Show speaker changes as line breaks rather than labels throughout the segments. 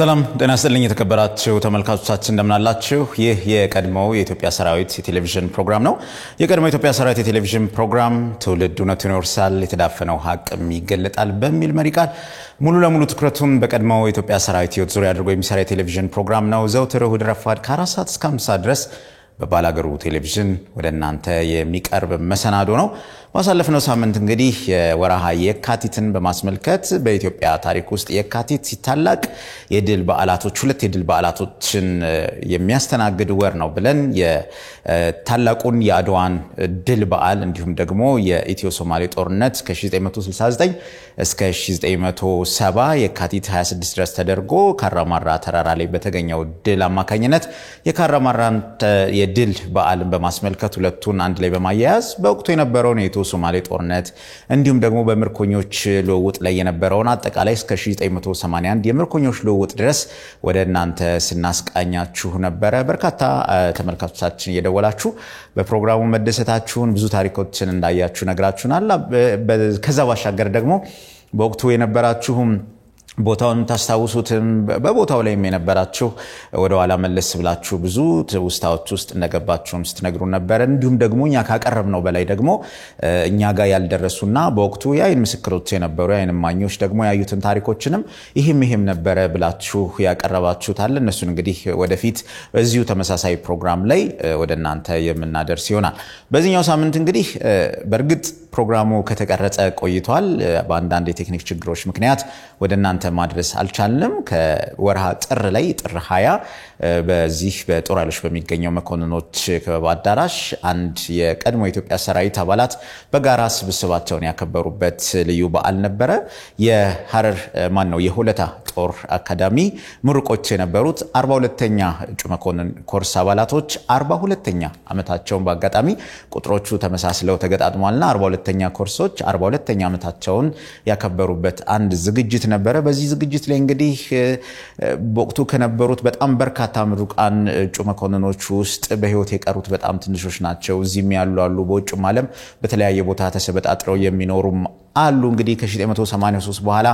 ሰላም ጤና ይስጥልኝ የተከበራችሁ ተመልካቾቻችን እንደምን አላችሁ ይህ የቀድሞው የኢትዮጵያ ሰራዊት የቴሌቪዥን ፕሮግራም ነው የቀድሞው የኢትዮጵያ ሰራዊት የቴሌቪዥን ፕሮግራም ትውልድ እውነቱን ይወርሳል የተዳፈነው ሀቅም ይገለጣል በሚል መሪ ቃል ሙሉ ለሙሉ ትኩረቱን በቀድሞው የኢትዮጵያ ሰራዊት ህይወት ዙሪያ አድርጎ የሚሰራ የቴሌቪዥን ፕሮግራም ነው ዘውትር እሁድ ረፋድ ከ4 ሰዓት እስከ 5 ሰዓት ድረስ በባላገሩ ቴሌቪዥን ወደ እናንተ የሚቀርብ መሰናዶ ነው ማሳለፍነው ሳምንት እንግዲህ የወራሃ የካቲትን በማስመልከት በኢትዮጵያ ታሪክ ውስጥ የካቲት ሲታላቅ የድል በዓላቶች ሁለት የድል በዓላቶችን የሚያስተናግድ ወር ነው ብለን የታላቁን የአድዋን ድል በዓል እንዲሁም ደግሞ የኢትዮ ሶማሌ ጦርነት ከ1969 እስከ 1970 የካቲት 26 ድረስ ተደርጎ ካራማራ ተራራ ላይ በተገኘው ድል አማካኝነት የካራማራን የድል በዓልን በማስመልከት ሁለቱን አንድ ላይ በማያያዝ በወቅቱ የነበረውን የኢትዮ ሶማሌ ጦርነት እንዲሁም ደግሞ በምርኮኞች ልውውጥ ላይ የነበረውን አጠቃላይ እስከ 1981 የምርኮኞች ልውውጥ ድረስ ወደ እናንተ ስናስቃኛችሁ ነበር በርካታ ተመልካቾቻችን እየደወላችሁ በፕሮግራሙ መደሰታችሁን ብዙ ታሪኮችን እንዳያችሁ ነግራችሁናል ከዛ ባሻገር ደግሞ በወቅቱ የነበራችሁም ቦታውን ታስታውሱትም በቦታው ላይ የነበራችሁ ወደ ኋላ መለስ ብላችሁ ብዙ ውስታዎች ውስጥ እንደገባችሁም ስትነግሩን ነበር እንዲሁም ደግሞ እኛ ካቀረብነው በላይ ደግሞ እኛ ጋር ያልደረሱና በወቅቱ ያይን ምስክሮች የነበሩ ያይን ማኞች ደግሞ ያዩትን ታሪኮችንም ይሄም ነበረ ብላችሁ ያቀረባችሁታል እነሱን እንግዲህ ወደፊት በዚሁ ተመሳሳይ ፕሮግራም ላይ ወደ እናንተ የምናደርስ ይሆናል በዚህኛው ሳምንት እንግዲህ በርግጥ ፕሮግራሙ ከተቀረጸ ቆይቷል በአንዳንድ የቴክኒክ ችግሮች ምክንያት ወደ እናንተ ማድረስ አልቻልንም ከወርሃ ጥር ላይ ጥር 20 በዚህ በጦር ኃይሎች በሚገኘው መኮንኖች ከበባዳራሽ አንድ የቀድሞ የኢትዮጵያ ሰራዊት አባላት በጋራ ስብስባቸውን ያከበሩበት ልዩ በዓል ነበረ የሐረር የሆለታ ጦር አካዳሚ ምሩቆች የነበሩት 42ኛ እጩ መኮንን ኮርስ አባላቶች 42ኛ አመታቸውን በአጋጣሚ ቁጥሮቹ ተመሳስለው ተገጣጥሟልና 42ኛ ኮርሶች 42ኛ አመታቸውን ያከበሩበት አንድ ዝግጅት ነበረ በዚህ ዝግጅት ላይ እንግዲህ በወቅቱ ከነበሩት በጣም በርካታ ምሩቃን እጩ መኮንኖች ውስጥ በህይወት የቀሩት በጣም ትንሾች ናቸው እዚህም ያሉ በውጭም ዓለም በተለያየ ቦታ ተሰበጣጥረው የሚኖሩም አሉ እንግዲህ ከ1983 በኋላ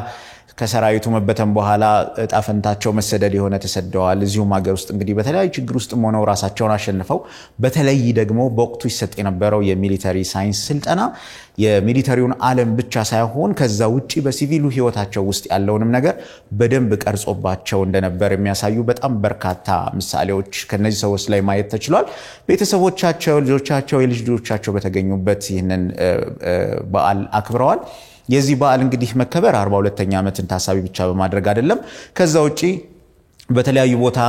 ከሰራዊቱ መበተን በኋላ ጣፈንታቸው መሰደድ የሆነ ተሰደዋል እዚሁም ሀገር ውስጥ እንግዲህ በተለያየ ችግር ውስጥ ሆነው ራሳቸውን አሸንፈው በተለይ ደግሞ በወቅቱ ይሰጥ የነበረው የሚሊተሪ ሳይንስ ስልጠና የሚሊተሪውን ዓለም ብቻ ሳይሆን ከዛ ውጪ በሲቪሉ ህይወታቸው ውስጥ ያለውንም ነገር በደንብ ቀርጾባቸው እንደነበር የሚያሳዩ በጣም በርካታ ምሳሌዎች ከነዚህ ሰዎች ላይ ማየት ተችሏል ቤተሰቦቻቸው ልጆቻቸው የልጅ ልጆቻቸው በተገኙበት ይህንን በዓል አክብረዋል የዚህ በዓል እንግዲህ መከበር 42ኛ አመትን ታሳቢ ብቻ በማድረግ አይደለም ከዛ ውጪ በተለያዩ ቦታ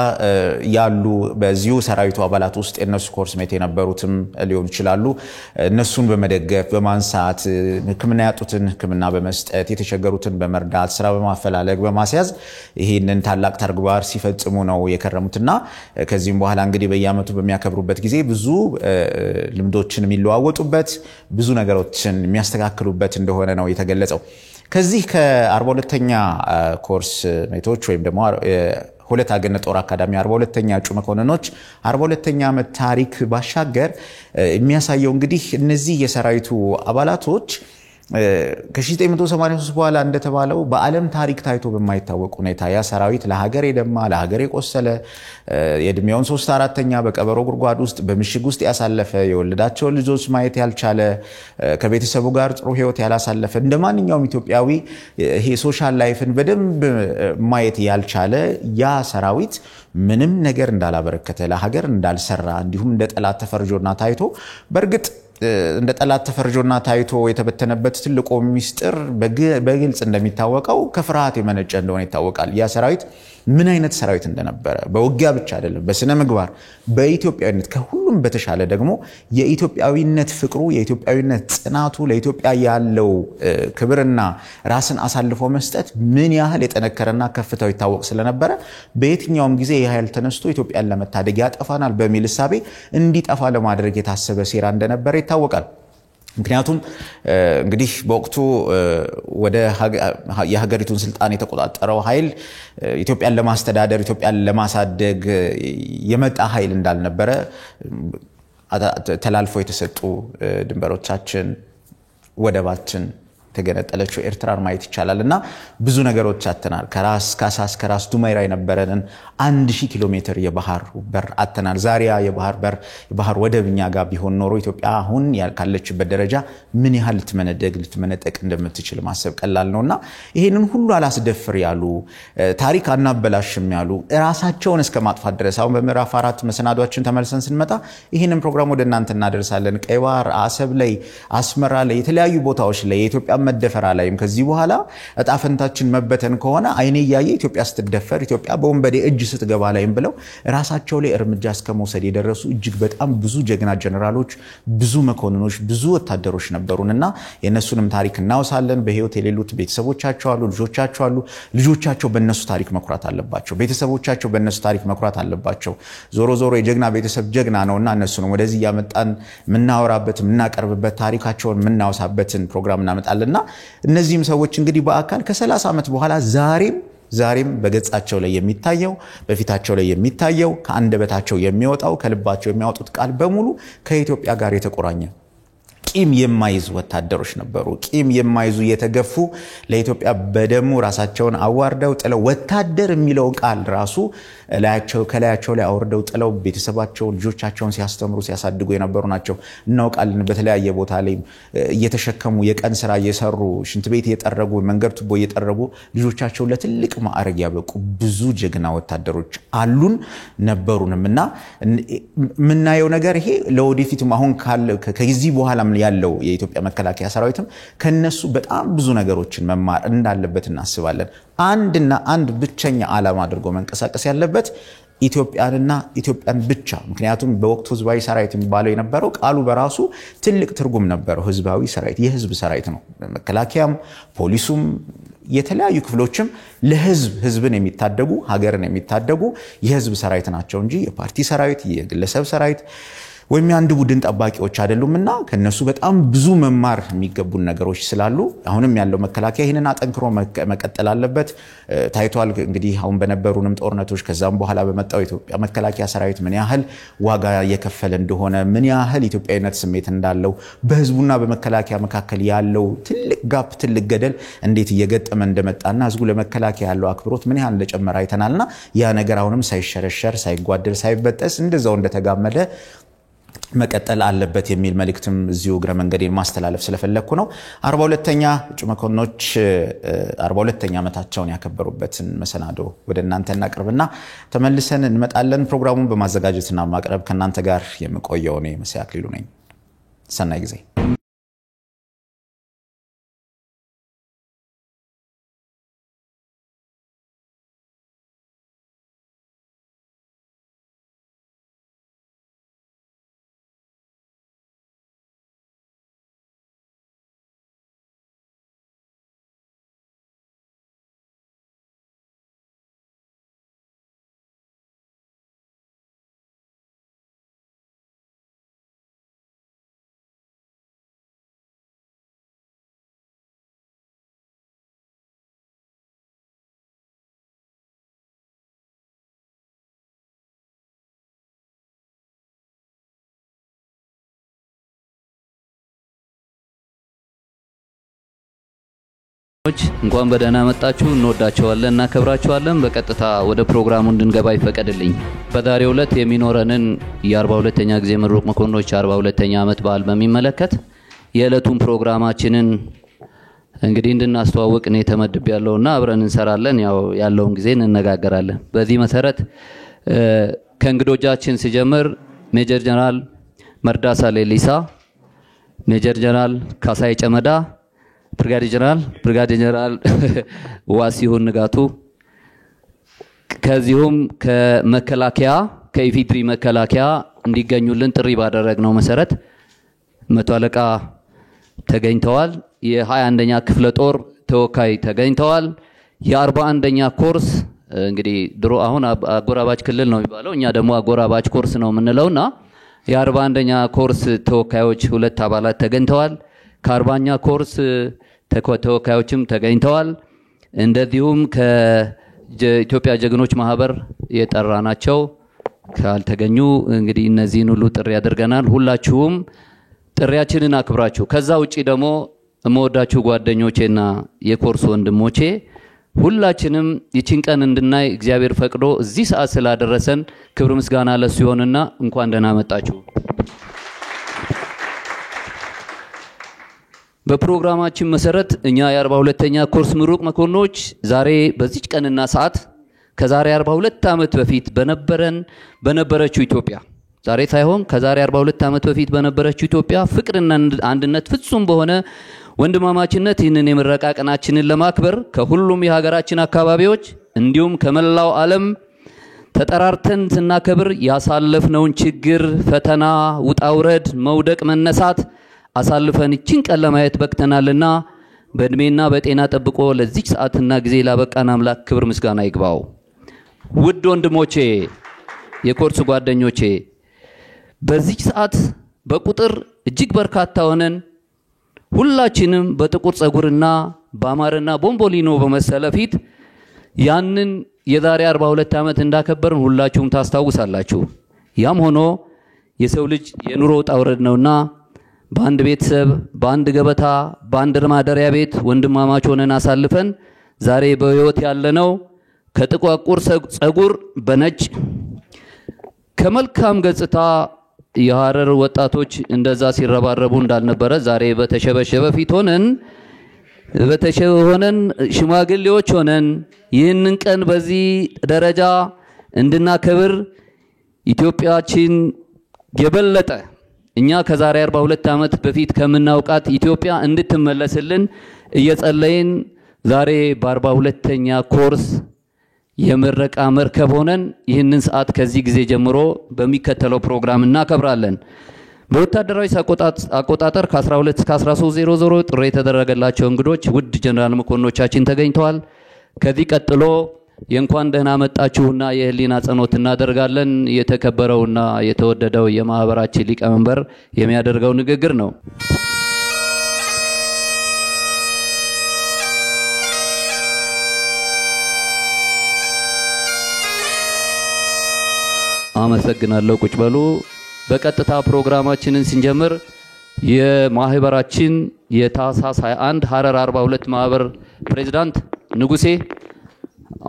ያሉ በዚሁ ሰራዊቱ አባላት ውስጥ የነሱ ኮርስ ሜት የነበሩትም ሊሆኑ ይችላሉ እነሱን በመደገፍ በማንሳት ህክምና ያጡትን ህክምና በመስጠት የተቸገሩትን በመርዳት ስራ በማፈላለግ በማስያዝ ይሄንን ታላቅ ተግባር ሲፈጽሙ ነው የከረሙትና ከዚህም በኋላ እንግዲህ በየአመቱ በሚያከብሩበት ጊዜ ብዙ ልምዶችን የሚለዋወጡበት ብዙ ነገሮችን የሚያስተካክሉበት እንደሆነ ነው የተገለጸው ከዚህ ከ42ኛ ኮርስ ሜቶች ወይም ደግሞ ሁለት አገነ ጦር አካዳሚ 42ኛ እጩ መኮንኖች 42ኛ አመት ታሪክ ባሻገር የሚያሳየው እንግዲህ እነዚህ የሰራዊቱ አባላቶች ከ1983 በኋላ እንደተባለው በዓለም ታሪክ ታይቶ በማይታወቅ ሁኔታ ያ ሰራዊት ለሀገር የደማ ለሀገር የቆሰለ የእድሜውን 3/4ኛ በቀበሮ ጉርጓድ ውስጥ በምሽግ ውስጥ ያሳለፈ የወለዳቸው ልጆች ማየት ያልቻለ ከቤተሰቡ ጋር ጥሩ ህይወት ያላሳለፈ እንደማንኛውም ኢትዮጵያዊ ይሄ ሶሻል ላይፍን በደንብ ማየት ያልቻለ ያ ሰራዊት ምንም ነገር እንዳላበረከተ ለሀገር እንዳልሰራ እንዲሁም እንደ ጠላት ተፈርጆና ታይቶ በርግጥ እንደ ጠላት ተፈርጆና ታይቶ የተበተነበት ትልቁ ሚስጥር በግልጽ እንደሚታወቀው ከፍርሃት የመነጨ እንደሆነ ይታወቃል ያ ሰራዊት ምን አይነት ሰራዊት እንደነበረ በውጊያ ብቻ አይደለም በስነ ምግባር በኢትዮጵያዊነት ከሁሉም በተሻለ ደግሞ የኢትዮጵያዊነት ፍቅሩ የኢትዮጵያዊነት ጽናቱ ለኢትዮጵያ ያለው ክብርና ራስን አሳልፎ መስጠት ምን ያህል የጠነከረና ከፍታው ይታወቅ ስለነበረ በየትኛውም ጊዜ የኃይል ተነስቶ ኢትዮጵያን ለመታደግ ያጠፋናል በሚል ሐሳብ እንዲጠፋ ለማድረግ የታሰበ ሴራ እንደነበረ ይታወቃል ምክንያቱም እንግዲህ በወቅቱ ወደ የሀገሪቱን ስልጣን የተቆጣጠረው ኃይል ኢትዮጵያን ለማስተዳደር ኢትዮጵያን ለማሳደግ የመጣ ኃይል እንዳልነበረ ተላልፎ የተሰጡ ድንበሮቻችን ወደባችን የተገነጠለችው ኤርትራን ማየት ይቻላልና ብዙ ነገሮች አተናል ከራስ ካሳስ ከራስ ዱማይራ የነበረን 1000 ኪሎ ሜትር የባህር በር አተናል ዛሬ የባህር ወደብኛ ጋር ቢሆን ኖሮ ኢትዮጵያ አሁን ያልካለችበት ደረጃ ምን ያህል ልትመነጠቅ እንደምትችል ማሰብ ቀላል ነውና ይሄንን ሁሉ አላስደፍር ያሉ ታሪክ አናበላሽም ያሉ ራሳቸውን እስከ ማጥፋት ድረስ አሁን በምዕራፍ 4 መሰናዷችን ተመልሰን ስንመጣ ይሄንን ፕሮግራም ወደ እናንተ እናደርሳለን ቀይ ባህር አሰብ ላይ አስመራ ላይ የተለያዩ ቦታዎች ላይ የኢትዮጵያ መደፈራ ላይም ከዚህ በኋላ እጣፈንታችን መበተን ከሆነ አይኔ ያየ ኢትዮጵያ ስትደፈር ኢትዮጵያ በወንበዴ እጅ ስትገባ ላይም ብለው ራሳቸው ላይ እርምጃ እስከመውሰድ የደረሱ እጅግ በጣም ብዙ ጀግና ጀነራሎች ብዙ መኮንኖች ብዙ ወታደሮች ነበሩንና የነሱንም ታሪክ እናውሳለን በህይወት የሌሉት ቤተሰቦቻቸው አሉ ልጆቻቸው በእነሱ ታሪክ መኩራት አለባቸው ቤተሰቦቻቸው በእነሱ ታሪክ መኩራት አለባቸው ዞሮ የጀግና ቤተሰብ ጀግና ነውና እነሱንም ወደዚህ ያመጣን ምናወራበት ምናቀርብበት ታሪካቸውን ምናውሳበትን ፕሮግራም እናመጣለና እነዚህም ሰዎች እንግዲህ በአካል ከ30 ዓመት በኋላ ዛሬም በገጻቸው ላይ የሚታየው በፊታቸው ላይ የሚታየው ከአንደበታቸው የሚወጣው ከልባቸው የሚያወጡት ቃል በሙሉ ከኢትዮጵያ ጋር የተቆራኘ ቂም የማይዙ ወታደሮች ነበሩ ቂም የማይዙ የተገፉ ለኢትዮጵያ በደሙ ራሳቸውን አዋርደው ጥለው ወታደር የሚለው ቃል ራሱ ከላያቸው ላይ አወርደው ጥለው ቤተሰባቸውን ልጆቻቸውን ሲያስተምሩ ሲያሳድጉ የነበሩ ናቸው እናውቃለን በተለያየ ቦታ ላይ እየተሸከሙ የቀን ስራ እየሰሩ ሽንት ቤት እየጠረጉ መንገድ ቱቦ እየጠረጉ ልጆቻቸው ለትልቅ ማዕረግ ያበቁ ብዙ ጀግና ወታደሮች አሉን ነበሩንምና ምናየው ነገር ይሄ ለወደፊቱም አሁን ከዚህ በኋላ ያለው የኢትዮጵያ መከላከያ ሰራዊትም ከነሱ በጣም ብዙ ነገሮችን መማር እንዳለበት እናስባለን አንድ ብቸኛ ዓላማ አድርጎ መንቀሳቀስ ያለበት ኢትዮጵያን ብቻ ምክንያቱም በወቅቱ ህዝባዊ ሰራዊት የሚባለው የነበረው ቃሉ በራሱ ትልቅ ትርጉም ነበረው ህዝባዊ ሰራዊት የህዝብ ሰራዊት ነው መከላከያም ፖሊሱም የተለያዩ ክፍሎችም ለህዝብን የሚታደጉ ሀገርን የሚታደጉ የህዝብ ሰራዊት ናቸው እንጂ የፓርቲ ሰራዊት የግለሰብ ሰራዊት ወይም አንድ ቡድን ጠባቂዎች አይደሉምና ከነሱ በጣም ብዙ መማር የሚገቡን ነገሮች ስላሉ አሁንም ያለው መከላከያ ይሄንን አጠንክሮ መቀጠል አለበት ታይቷል እንግዲህ አሁን በነበሩንም ጦርነቶች ከዛም በኋላ በመጣው ኢትዮጵያ መከላከያ ሰራዊት ምን ያህል ዋጋ የከፈለ እንደሆነ ምን ያህል ኢትዮጵያዊነት ስሜት እንዳለው በህዝቡና በመከላከያ መካከል ያለው ትልቅ ገደል እንዴት እየገጠመ እንደመጣና ህዝቡ ለመከላከያ ያለው አክብሮት ምን ያህል እንደጨመረ አይተናልና ያ ነገር አሁንም ሳይሸረሸር ሳይጓደል ሳይበጠስ እንደዛው እንደተጋመደ መቀጠል አለበት የሚል መልእክትም እዚሁ ግረ መንገዴን ማስተላለፍ ስለፈለኩ ነው 42ኛ እጩ መኮንኖች 42ኛ ዓመታቸውን ያከበሩበትን መሰናዶ ወደ እናንተ እናቀርብና ተመልሰን እንመጣለን ፕሮግራሙን በማዘጋጀትና ማቅረብ ከናንተ ጋር የምቆየው እኔ መሳይ አክሊሉ ነኝ ሰናይ ጊዜ
እንኳን በደህና መጣችሁ እንወዳችኋለን እና ከብራችኋለን በቀጥታ ወደ ፕሮግራሙ እንድንገባ ይፈቀድልኝ በዛሬው ዕለት የሚኖረንን የ42ኛ ጊዜ ምሩቅ መኮንኖች 42ኛ ዓመት በዓል በሚመለከት የዕለቱን ፕሮግራማችንን እንግዲህ እንድናስተዋውቅ ነው ተመድቤያለሁና አብረን እንሰራለን ያለውን ጊዜ እንነጋገራለን በዚህ መሰረት ከእንግዶቻችን ሲጀምር ሜጀር ጀነራል መርዳሳ ሌሊሳ ሜጀር ጀነራል ካሳይ ጨመዳ ብርጋዴር ጀነራል ዋሲሁን ንጋቱ ከዚሁም ከመከላከያ ከኢፊድሪ መከላከያ እንዲገኙልን ጥሪ ባደረግነው መሰረት መቶ አለቃ ተገኝተዋል የ21ኛ ክፍለ ጦር ተወካይ ተገኝተዋል የ41ኛ ኮርስ እንግዲህ ድሮ አሁን አጎራባች ክልል ነው የሚባለው እኛ ደግሞ አጎራባች ኮርስ ነው የምንለውና የ41ኛ ኮርስ ተወካዮች ሁለት አባላት ተገኝተዋል ከ40ኛ ኮርስ ተወካዮችም ተገኝተዋል እንደዚሁም ከኢትዮጵያ ጀግኖች ማህበር የጠራናቸው ካልተገኙ እንግዲህ እነዚህን ሁሉ ጥሪ ያደርገናል ሁላችሁም ጥሪያችንን አክብራችሁ ከዛ ውጪ ደግሞ እመወዳችሁ ጓደኞቼና የኮርስ ወንድሞቼ ሁላችንም ይችን ቀን እንድናይ እግዚአብሔር ፈቅዶ እዚህ ሰዓት ስላደረሰን ክብር ምስጋና ለሱ ይሁንና እንኳን ደህና መጣችሁ። በፕሮግራማችን መሰረት እኛ የ42ኛ ኮርስ ምሩቅ መኮንኖች ዛሬ በዚህ ቀንና ሰዓት ከዛሬ 42 ዓመት በፊት በነበረችው ኢትዮጵያ ዛሬ ሳይሆን ከዛሬ 42 ዓመት በፊት በነበረችው ኢትዮጵያ ፍቅርና አንድነት ፍጹም በሆነ ወንድማማችነት ይህንን የምረቃ ቀናችንን ለማክበር ከሁሉም የሀገራችን አካባቢዎች እንዲሁም ከመላው ዓለም ተጠራርተን ስናከብር ያሳለፍነውን ችግር፣ ፈተና፣ ውጣውረድ፣ መውደቅ፣ መነሳት አሳልፈን ይችን ቀን ለማየት በቅተናልና በእድሜና በጤና ጠብቆ ለዚህ ሰዓትና ጊዜ ላበቃን አምላክ ክብር ምስጋና ይግባው። ውድ ወንድሞቼ የኮርስ ጓደኞቼ በዚህ ሰዓት በቁጥር እጅግ በርካታ ሆነን ሁላችንም በጥቁር ጸጉርና በአማርና ቦምቦሊኖ በመሰለ ፊት ያንን የዛሬ 42 ዓመት እንዳከበርን ሁላችሁም ታስታውሳላችሁ። ያም ሆኖ የሰው ልጅ የኑሮ ጣውረድ ነውና በአንድ ቤተሰብ በአንድ ገበታ በአንድ ማደሪያ ቤት ወንድማማች ሆነን አሳልፈን ዛሬ በህይወት ያለነው ከጥቋቁር ጸጉር በነጭ ከመልካም ገጽታ የሐረር ወጣቶች እንደዛ ሲረባረቡ እንዳልነበረ ዛሬ በተሸበሸበ ፊት ሆነን ሽማግሌዎች ሆነን ይህንን ቀን በዚህ ደረጃ እንድናከብር ኢትዮጵያችን የበለጠ እኛ ከዛሬ 42 ዓመት በፊት ከምናውቃት ኢትዮጵያ እንድትመለስልን እየጸለይን ዛሬ በ42ኛ ኮርስ የምረቃ መርከብ ሆነን ይህንን ሰዓት ከዚህ ጊዜ ጀምሮ በሚከተለው ፕሮግራም እናከብራለን። በወታደራዊ አቆጣጠር ከ12 እስከ 13:00 ጥሪ የተደረገላቸው እንግዶች ውድ ጀነራል መኮንኖቻችን ተገኝተዋል። ከዚህ ቀጥሎ የእንኳን ደህና መጣችሁና የህሊና ጸሎት እናደርጋለን። የተከበረውና የተወደደው የማህበራችን ሊቀመንበር የሚያደርገው ንግግር ነው። አመሰግናለሁ። ቁጭ በሉ። በቀጥታ ፕሮግራማችንን ስንጀምር የማህበራችን የታህሳስ 21 ሐረር 42 ማህበር ፕሬዝዳንት ንጉሴ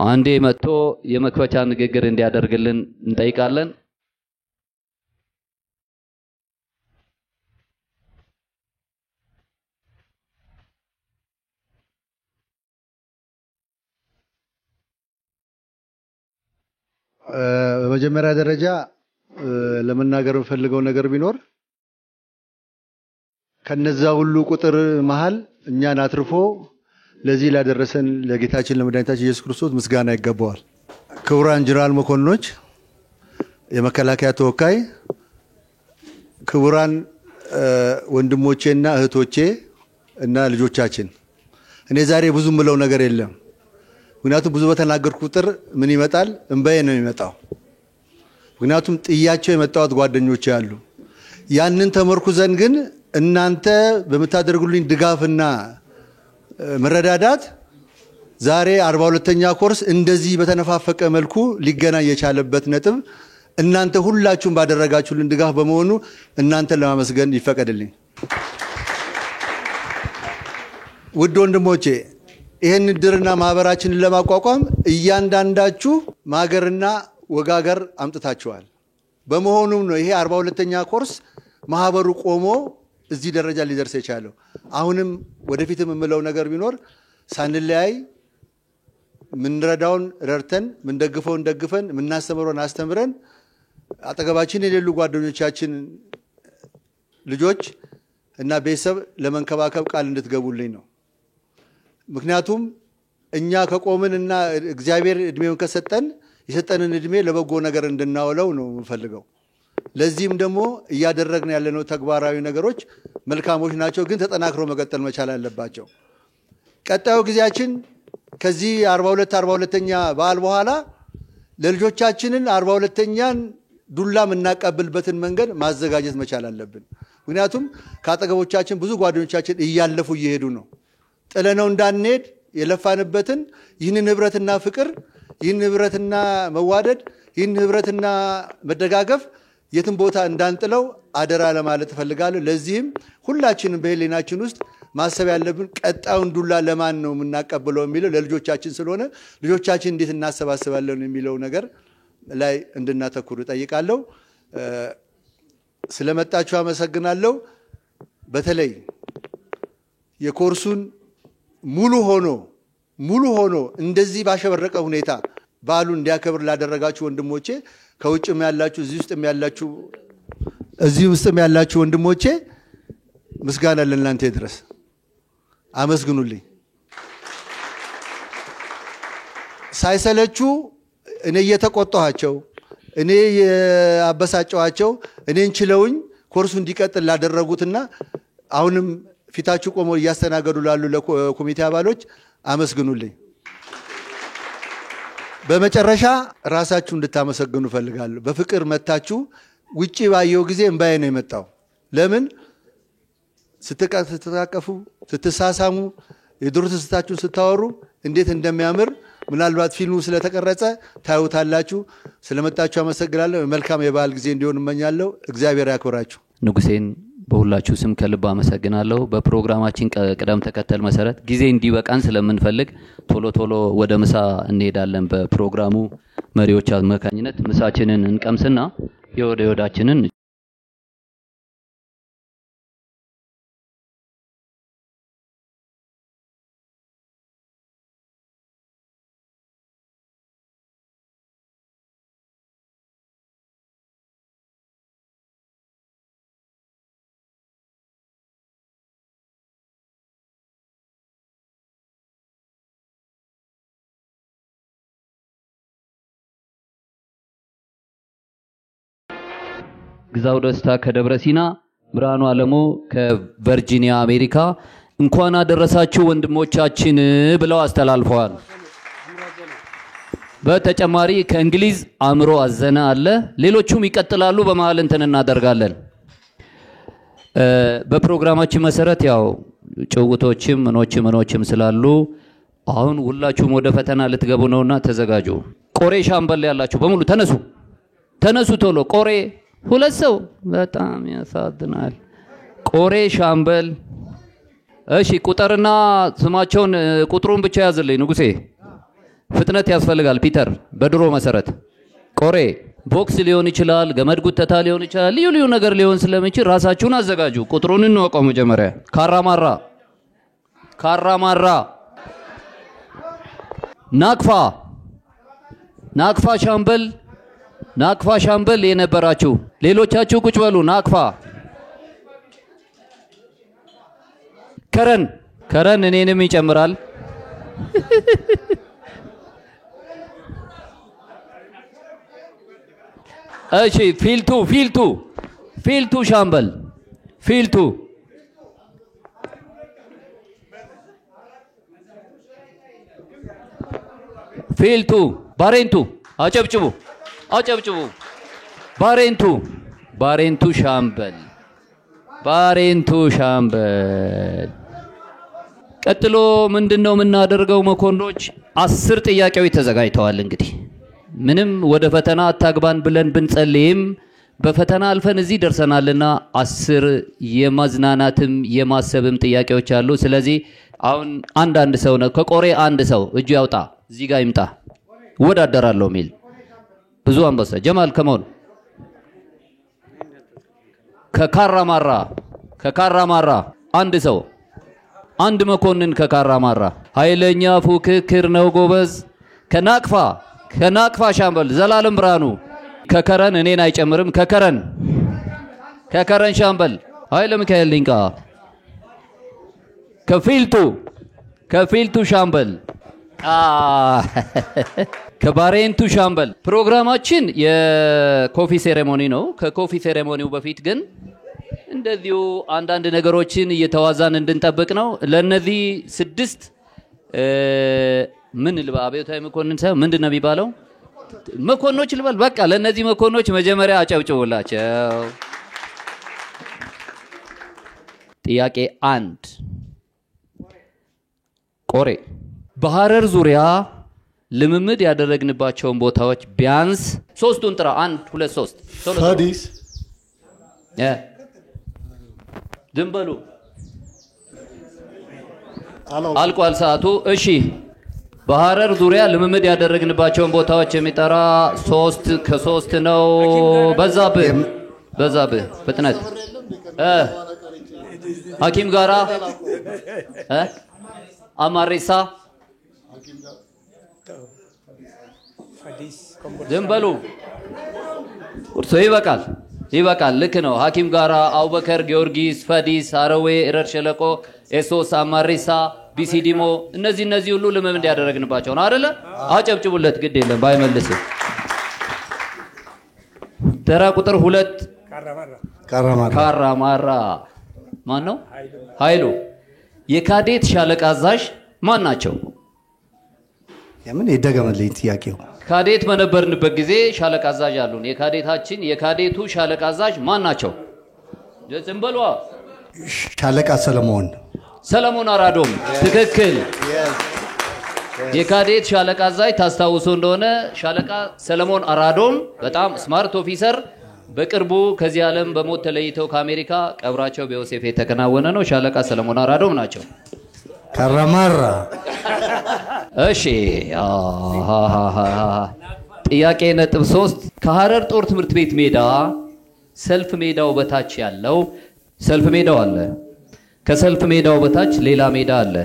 አንዴ መጥቶ የመክፈቻ ንግግር እንዲያደርግልን እንጠይቃለን።
በመጀመሪያ ደረጃ ለመናገር ፈልገው ነገር ቢኖር ከነዛ ሁሉ ቁጥር መሃል እኛን አትርፎ ለዚህ ላደረሰን ለጌታችን ለመድኃኒታችን ኢየሱስ ክርስቶስ ምስጋና ይገባዋል። ክቡራን ጀነራል መኮንኖች፣ የመከላከያ ተወካይ፣ ክቡራን ወንድሞቼና እህቶቼ እና ልጆቻችን እኔ ዛሬ ብዙ ምለው ነገር የለም። ምክንያቱም ብዙ በተናገርኩ ቁጥር ምን ይመጣል? እንባዬ ነው የሚመጣው። ምክንያቱም ጥያቸው የመጣው ጓደኞቼ አሉ። ያንን ተመርኩዘን ግን እናንተ በመታደርጉልኝ ድጋፍና መረዳዳት ዛሬ 42ኛ ኮርስ እንደዚህ በተነፋፈቀ መልኩ ሊገናኝ የቻለበት ነጥብ እናንተ ሁላችሁም ባደረጋችሁልን ድጋፍ በመሆኑ እናንተን ለማመስገን ይፈቀድልኝ። ውድ ወንድሞቼ ይሄን ድርና ማህበራችንን ለማቋቋም እያንዳንዳችሁ ማገርና ወጋገር አምጥታችኋል። በመሆኑም ነው ይሄ 42ኛ ኮርስ ማህበሩ ቆሞ እዚህ ደረጃ ሊደርስ የቻለው። አሁንም ወደፊትም የምለው ነገር ቢኖር ሳንለያይ ምንረዳውን ረድተን ምንደግፈውን ደግፈን ምናስተምረውን አስተምረን አጠገባችን የሌሉ ጓደኞቻችን ልጆች እና ቤተሰብ ለመንከባከብ ቃል እንድትገቡልኝ ነው። ምክንያቱም እኛ ከቆምንና እግዚአብሔር እድሜውን ከሰጠን የሰጠንን እድሜ ለበጎ ነገር እንድናውለው ነው የምፈልገው። ለዚህም ደግሞ እያደረግን ያለነው ተግባራዊ ነገሮች መልካሞች ናቸው፣ ግን ተጠናክሮ መቀጠል መቻል አለባቸው። ቀጣዩ ጊዜያችን ከዚህ 42ኛ በዓል በኋላ ለልጆቻችንን 42ኛን ዱላ እናቀብልበትን መንገድ ማዘጋጀት መቻል አለብን። ምክንያቱም ካጠገቦቻችን ብዙ ጓደኞቻችን እያለፉ እየሄዱ ነው። ጥለነው እንዳንሄድ የለፋንበትን ይህንን ህብረትና ፍቅር፣ ይህንን ህብረትና መዋደድ፣ ይህንን ህብረትና መደጋገፍ የትም ቦታ እንዳንጥለው አደራ ለማለት ፈልጋለሁ። ለዚህም ሁላችንም በህሊናችን ውስጥ ማሰብ ያለብን ቀጣዩን ዱላ ለማን ነው የምናቀበለው የሚለው ለልጆቻችን ስለሆነ ልጆቻችን እንዴት እናሰባስባለን የሚለው ነገር ላይ እንድናተኩር ጠይቃለሁ። ስለመጣችሁ አመሰግናለሁ። በተለይ የኮርሱን ሙሉ ሆኖ እንደዚህ ባሸበረቀ ሁኔታ በዓሉን እንዲያከብር ላደረጋችሁ ወንድሞቼ ከውጭም ያላችሁ እዚህ ውስጥም ያላችሁ ወንድሞቼ ምስጋና ለእናንተ ይድረስ። አመስግኑልኝ። ሳይሰለቹ እኔ እየተቆጣኋቸው እኔ ያበሳጨኋቸው እኔን ችለውኝ ኮርሱ እንዲቀጥል ላደረጉትና አሁንም ፊታችሁ ቆሞ እያስተናገዱ ላሉ ለኮሚቴ አባሎች አመስግኑልኝ። በመጨረሻ ራሳችሁ እንድታመሰግኑ ፈልጋለሁ። በፍቅር መታችሁ ውጪ ባየው ጊዜ እንባዬ ነው የመጣው። ለምን ስትቃቀፉ ስትሳሳሙ የድሮ ትዝታችሁን ስታወሩ እንዴት እንደሚያምር ምናልባት ፊልሙ ስለተቀረጸ ታዩታላችሁ። ስለመጣችሁ አመሰግናለሁ። መልካም የበዓል ጊዜ እንዲሆን እመኛለሁ። እግዚአብሔር ያክብራችሁ።
ንጉሴን በሁላችሁ ስም ከልብ አመሰግናለሁ። በፕሮግራማችን ቅደም ተከተል መሰረት ጊዜ እንዲበቃን ስለምንፈልግ ቶሎ ወደ ምሳ እንሄዳለን። በፕሮግራሙ መሪዎች አማካኝነት ምሳችንን እንቀምስና የወዳችንን ግዛው ደስታ ከደብረ ሲና፣ ብርሃኑ አለሙ ከቨርጂኒያ አሜሪካ እንኳን አደረሳችሁ ወንድሞቻችን ብለው አስተላልፈዋል። በተጨማሪ ከእንግሊዝ አምሮ አዘነ አለ። ሌሎቹም ይቀጥላሉ። በመሃል እንትን እናደርጋለን። በፕሮግራማችን መሰረት ያው ጭውቶችም ምኖችም ስላሉ አሁን ሁላችሁም ወደ ፈተና ልትገቡ ነውና ተዘጋጁ። ቆሬ ሻምበል ያላችሁ በሙሉ ተነሱ ቶሎ። ቆሬ ሁለት ሰው በጣም ያሳዝናል። ቆሬ ሻምበል። እሺ ቁጥርና ስማቸውን ቁጥሩን ብቻ ያዝልኝ ንጉሴ። ፍጥነት ያስፈልጋል። ፒተር በድሮ መሰረት ቆሬ ቦክስ ሊሆን ይችላል፣ ገመድ ጉተታ ሊሆን ይችላል፣ ልዩ ነገር ሊሆን ስለሚችል ራሳችሁን አዘጋጁ። ቁጥሩን እንወቀው መጀመሪያ። ካራማራ ናቅፋ ሻምበል የነበራችሁ ሌሎቻችሁ ቁጭ በሉ። ናቅፋ ከረን እኔንም ይጨምራል። እሺ ፊልቱ ሻምበል ፊልቱ ባሬንቱ አጨብጭቡ። ባሬንቱ ሻምበል ቀጥሎ ምንድነው የምናደርገው? መኮንኖች 10 ጥያቄዎች ተዘጋጅተዋል። እንግዲህ ምንም ወደ ፈተና አታግባን ብለን ብንጸልይም በፈተና አልፈን እዚህ ደርሰናልና 10 የማዝናናትም የማሰብም ጥያቄዎች አሉ። ስለዚህ አሁን አንድ ሰው ነው ከቆሬ አንድ ሰው እጁ ያውጣ፣ እዚህ ጋር ይምጣ። ወዳደራለሁ ሚል ብዙ አንበሳ ጀማል ከመሆን ከካራማራ አንድ ሰው አንድ መኮንን ከካራማራ ኃይለኛ ፉክክር ነው ጎበዝ። ከናቅፋ ሻምበል ዘላለም ብርሃኑ ከከረን እኔን አይጨምርም። ከከረን ሻምበል ኃይለ ሚካኤል ሊንቃ ከፊልቱ ሻምበል ከባሬንቱ ሻምበል። ፕሮግራማችን የኮፊ ሴሬሞኒ ነው። ከኮፊ ሴሬሞኒው በፊት ግን እንደዚሁ አንዳንድ ነገሮችን እየተዋዛን እንድንጠብቅ ነው። ለነዚህ 6 ምን ልባ አብዮታዊ መኮንን ሳይሆን ምንድነው የሚባለው? መኮንኖች ልበል። በቃ ለነዚህ መኮንኖች መጀመሪያ አጨብጭቡላቸው። ጥያቄ 1 ቆሬ በሐረር ዙሪያ ልምምድ ያደረግንባቸውን ቦታዎች ቢያንስ 3ቱን ጥራ። 1 2 3
ፋዲስ
ድንበሉ አልቋል ሰዓቱ። እሺ በሐረር ዙሪያ ልምምድ ያደረግንባቸውን ቦታዎች የሚጠራ 3 ከ3 ነው። በዛብህ ፍጥነት ሐኪም ጋራ አማሬሳ ዝም በሉ። ቁርሶ ይበቃል። ልክ ነው። ሐኪም ጋራ፣ አቡበከር፣ ጊዮርጊስ፣ ፈዲስ፣ አረዌ፣ እረር ሸለቆ፣ ኤሶስ፣ አማሬሳ፣ ቢሲዲሞ እነዚህ ሁሉ ልምምድ ያደረግንባቸው ነው አይደለ? አጨብጭቡለት። ግድ የለም ባይመልስም። ተራ ቁጥር 2 ካራማራ ማን ነው? ኃይሉ። የካዴት ሻለቃ አዛዥ ማን ናቸው?
የምን ይደገመልኝ ጥያቄው።
ካዴት በነበርንበት ጊዜ ሻለቃ አዛዥ አሉን። የካዴቱ ሻለቃ አዛዥ ማን ናቸው? ዝም በሉ።
ሻለቃ ሰለሞን
አራዶም። ትክክል። የካዴት ሻለቃ አዛዥ ታስታውሱ እንደሆነ ሻለቃ ሰለሞን አራዶም በጣም ስማርት ኦፊሰር፣ በቅርቡ ከዚህ ዓለም በሞት ተለይተው ከአሜሪካ ቀብራቸው በዮሴፍ የተከናወነ ነው። ሻለቃ ሰለሞን አራዶም ናቸው።
ካራማራ።
እሺ ጥያቄ ነጥብ 3 ከሐረር ጦር ትምህርት ቤት ሜዳ ሰልፍ ሜዳው በታች ያለው ሰልፍ ሜዳው አለ። ከሰልፍ ሜዳው በታች ሌላ ሜዳ አለ።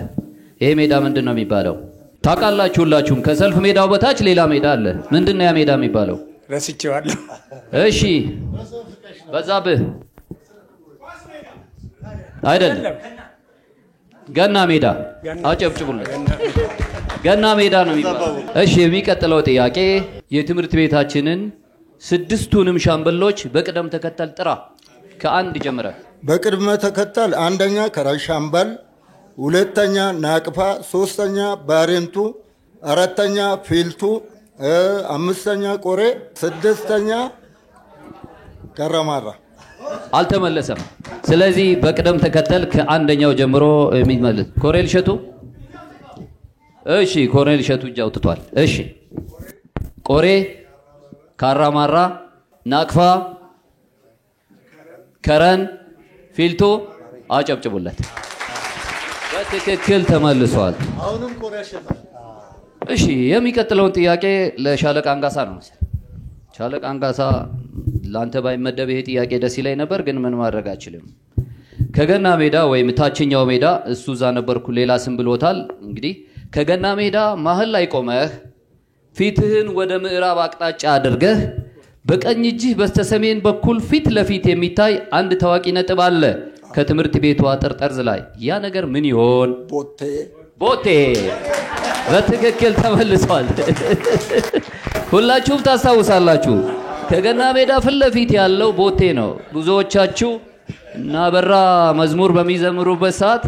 ይሄ ሜዳ ምንድን ነው የሚባለው? ታውቃላችሁ ሁላችሁም። ከሰልፍ ሜዳው በታች ሌላ ሜዳ አለ። ምንድን ነው ያ ሜዳ የሚባለው?
ረስቼዋለሁ።
እሺ በዛብህ አይደለም። ገና ሜዳ። አጨብጭቡለት። ገና ሜዳ ነው የሚባለው። እሺ የሚቀጥለው ጥያቄ የትምህርት ቤታችንን 6ቱንም ሻምበሎች በቅደም ተከተል ጥራ። ከአንድ ጀምረ።
በቅድመ ተከተል አንደኛ ከራስ ሻምበል፣ ሁለተኛ ናቅፋ፣ ሶስተኛ ባሬንቱ፣ አራተኛ ፊልቱ፣ አምስተኛ ቆሬ፣ ስድስተኛ ካራማራ።
አልተመለሰም። ስለዚህ በቅደም ተከተል ከአንደኛው ጀምሮ የሚመለስ ኮሎኔል እሸቱ። እሺ ኮሎኔል እሸቱ እጅ አውጥቷል። እሺ ቆሬ፣ ካራማራ፣ ናቅፋ፣ ከረን፣ ፊልቶ። አጨብጭቡለት። በትክክል ተመልሷል። እሺ የሚቀጥለውን ጥያቄ ለሻለቃ አንጋሳ ነው መሰለኝ። ሻለቃ አንጋሳ ላንተ ባይመደብ ይሄ ጥያቄ ደስ ይለኝ ነበር፣ ግን ምን ማድረግ አልችልም። ከገና ሜዳ ወይም ታችኛው ሜዳ እሱ እዛ ነበርኩ ሌላ ስም ብሎታል። እንግዲህ ከገና ሜዳ መሀል ላይ ቆመህ ፊትህን ወደ ምዕራብ አቅጣጫ አድርገህ በቀኝ እጅህ በስተሰሜን በኩል ፊት ለፊት የሚታይ አንድ ታዋቂ ነጥብ አለ ከትምህርት ቤቱ አጥር ጠርዝ ላይ። ያ ነገር ምን ይሆን? ቦቴ። በትክክል ተመልሷል። ሁላችሁም ታስታውሳላችሁ። ከገና ሜዳ ፊት ለፊት ያለው ቦቴ ነው። ብዙዎቻችሁ እና በራ መዝሙር በሚዘምሩበት ሰዓት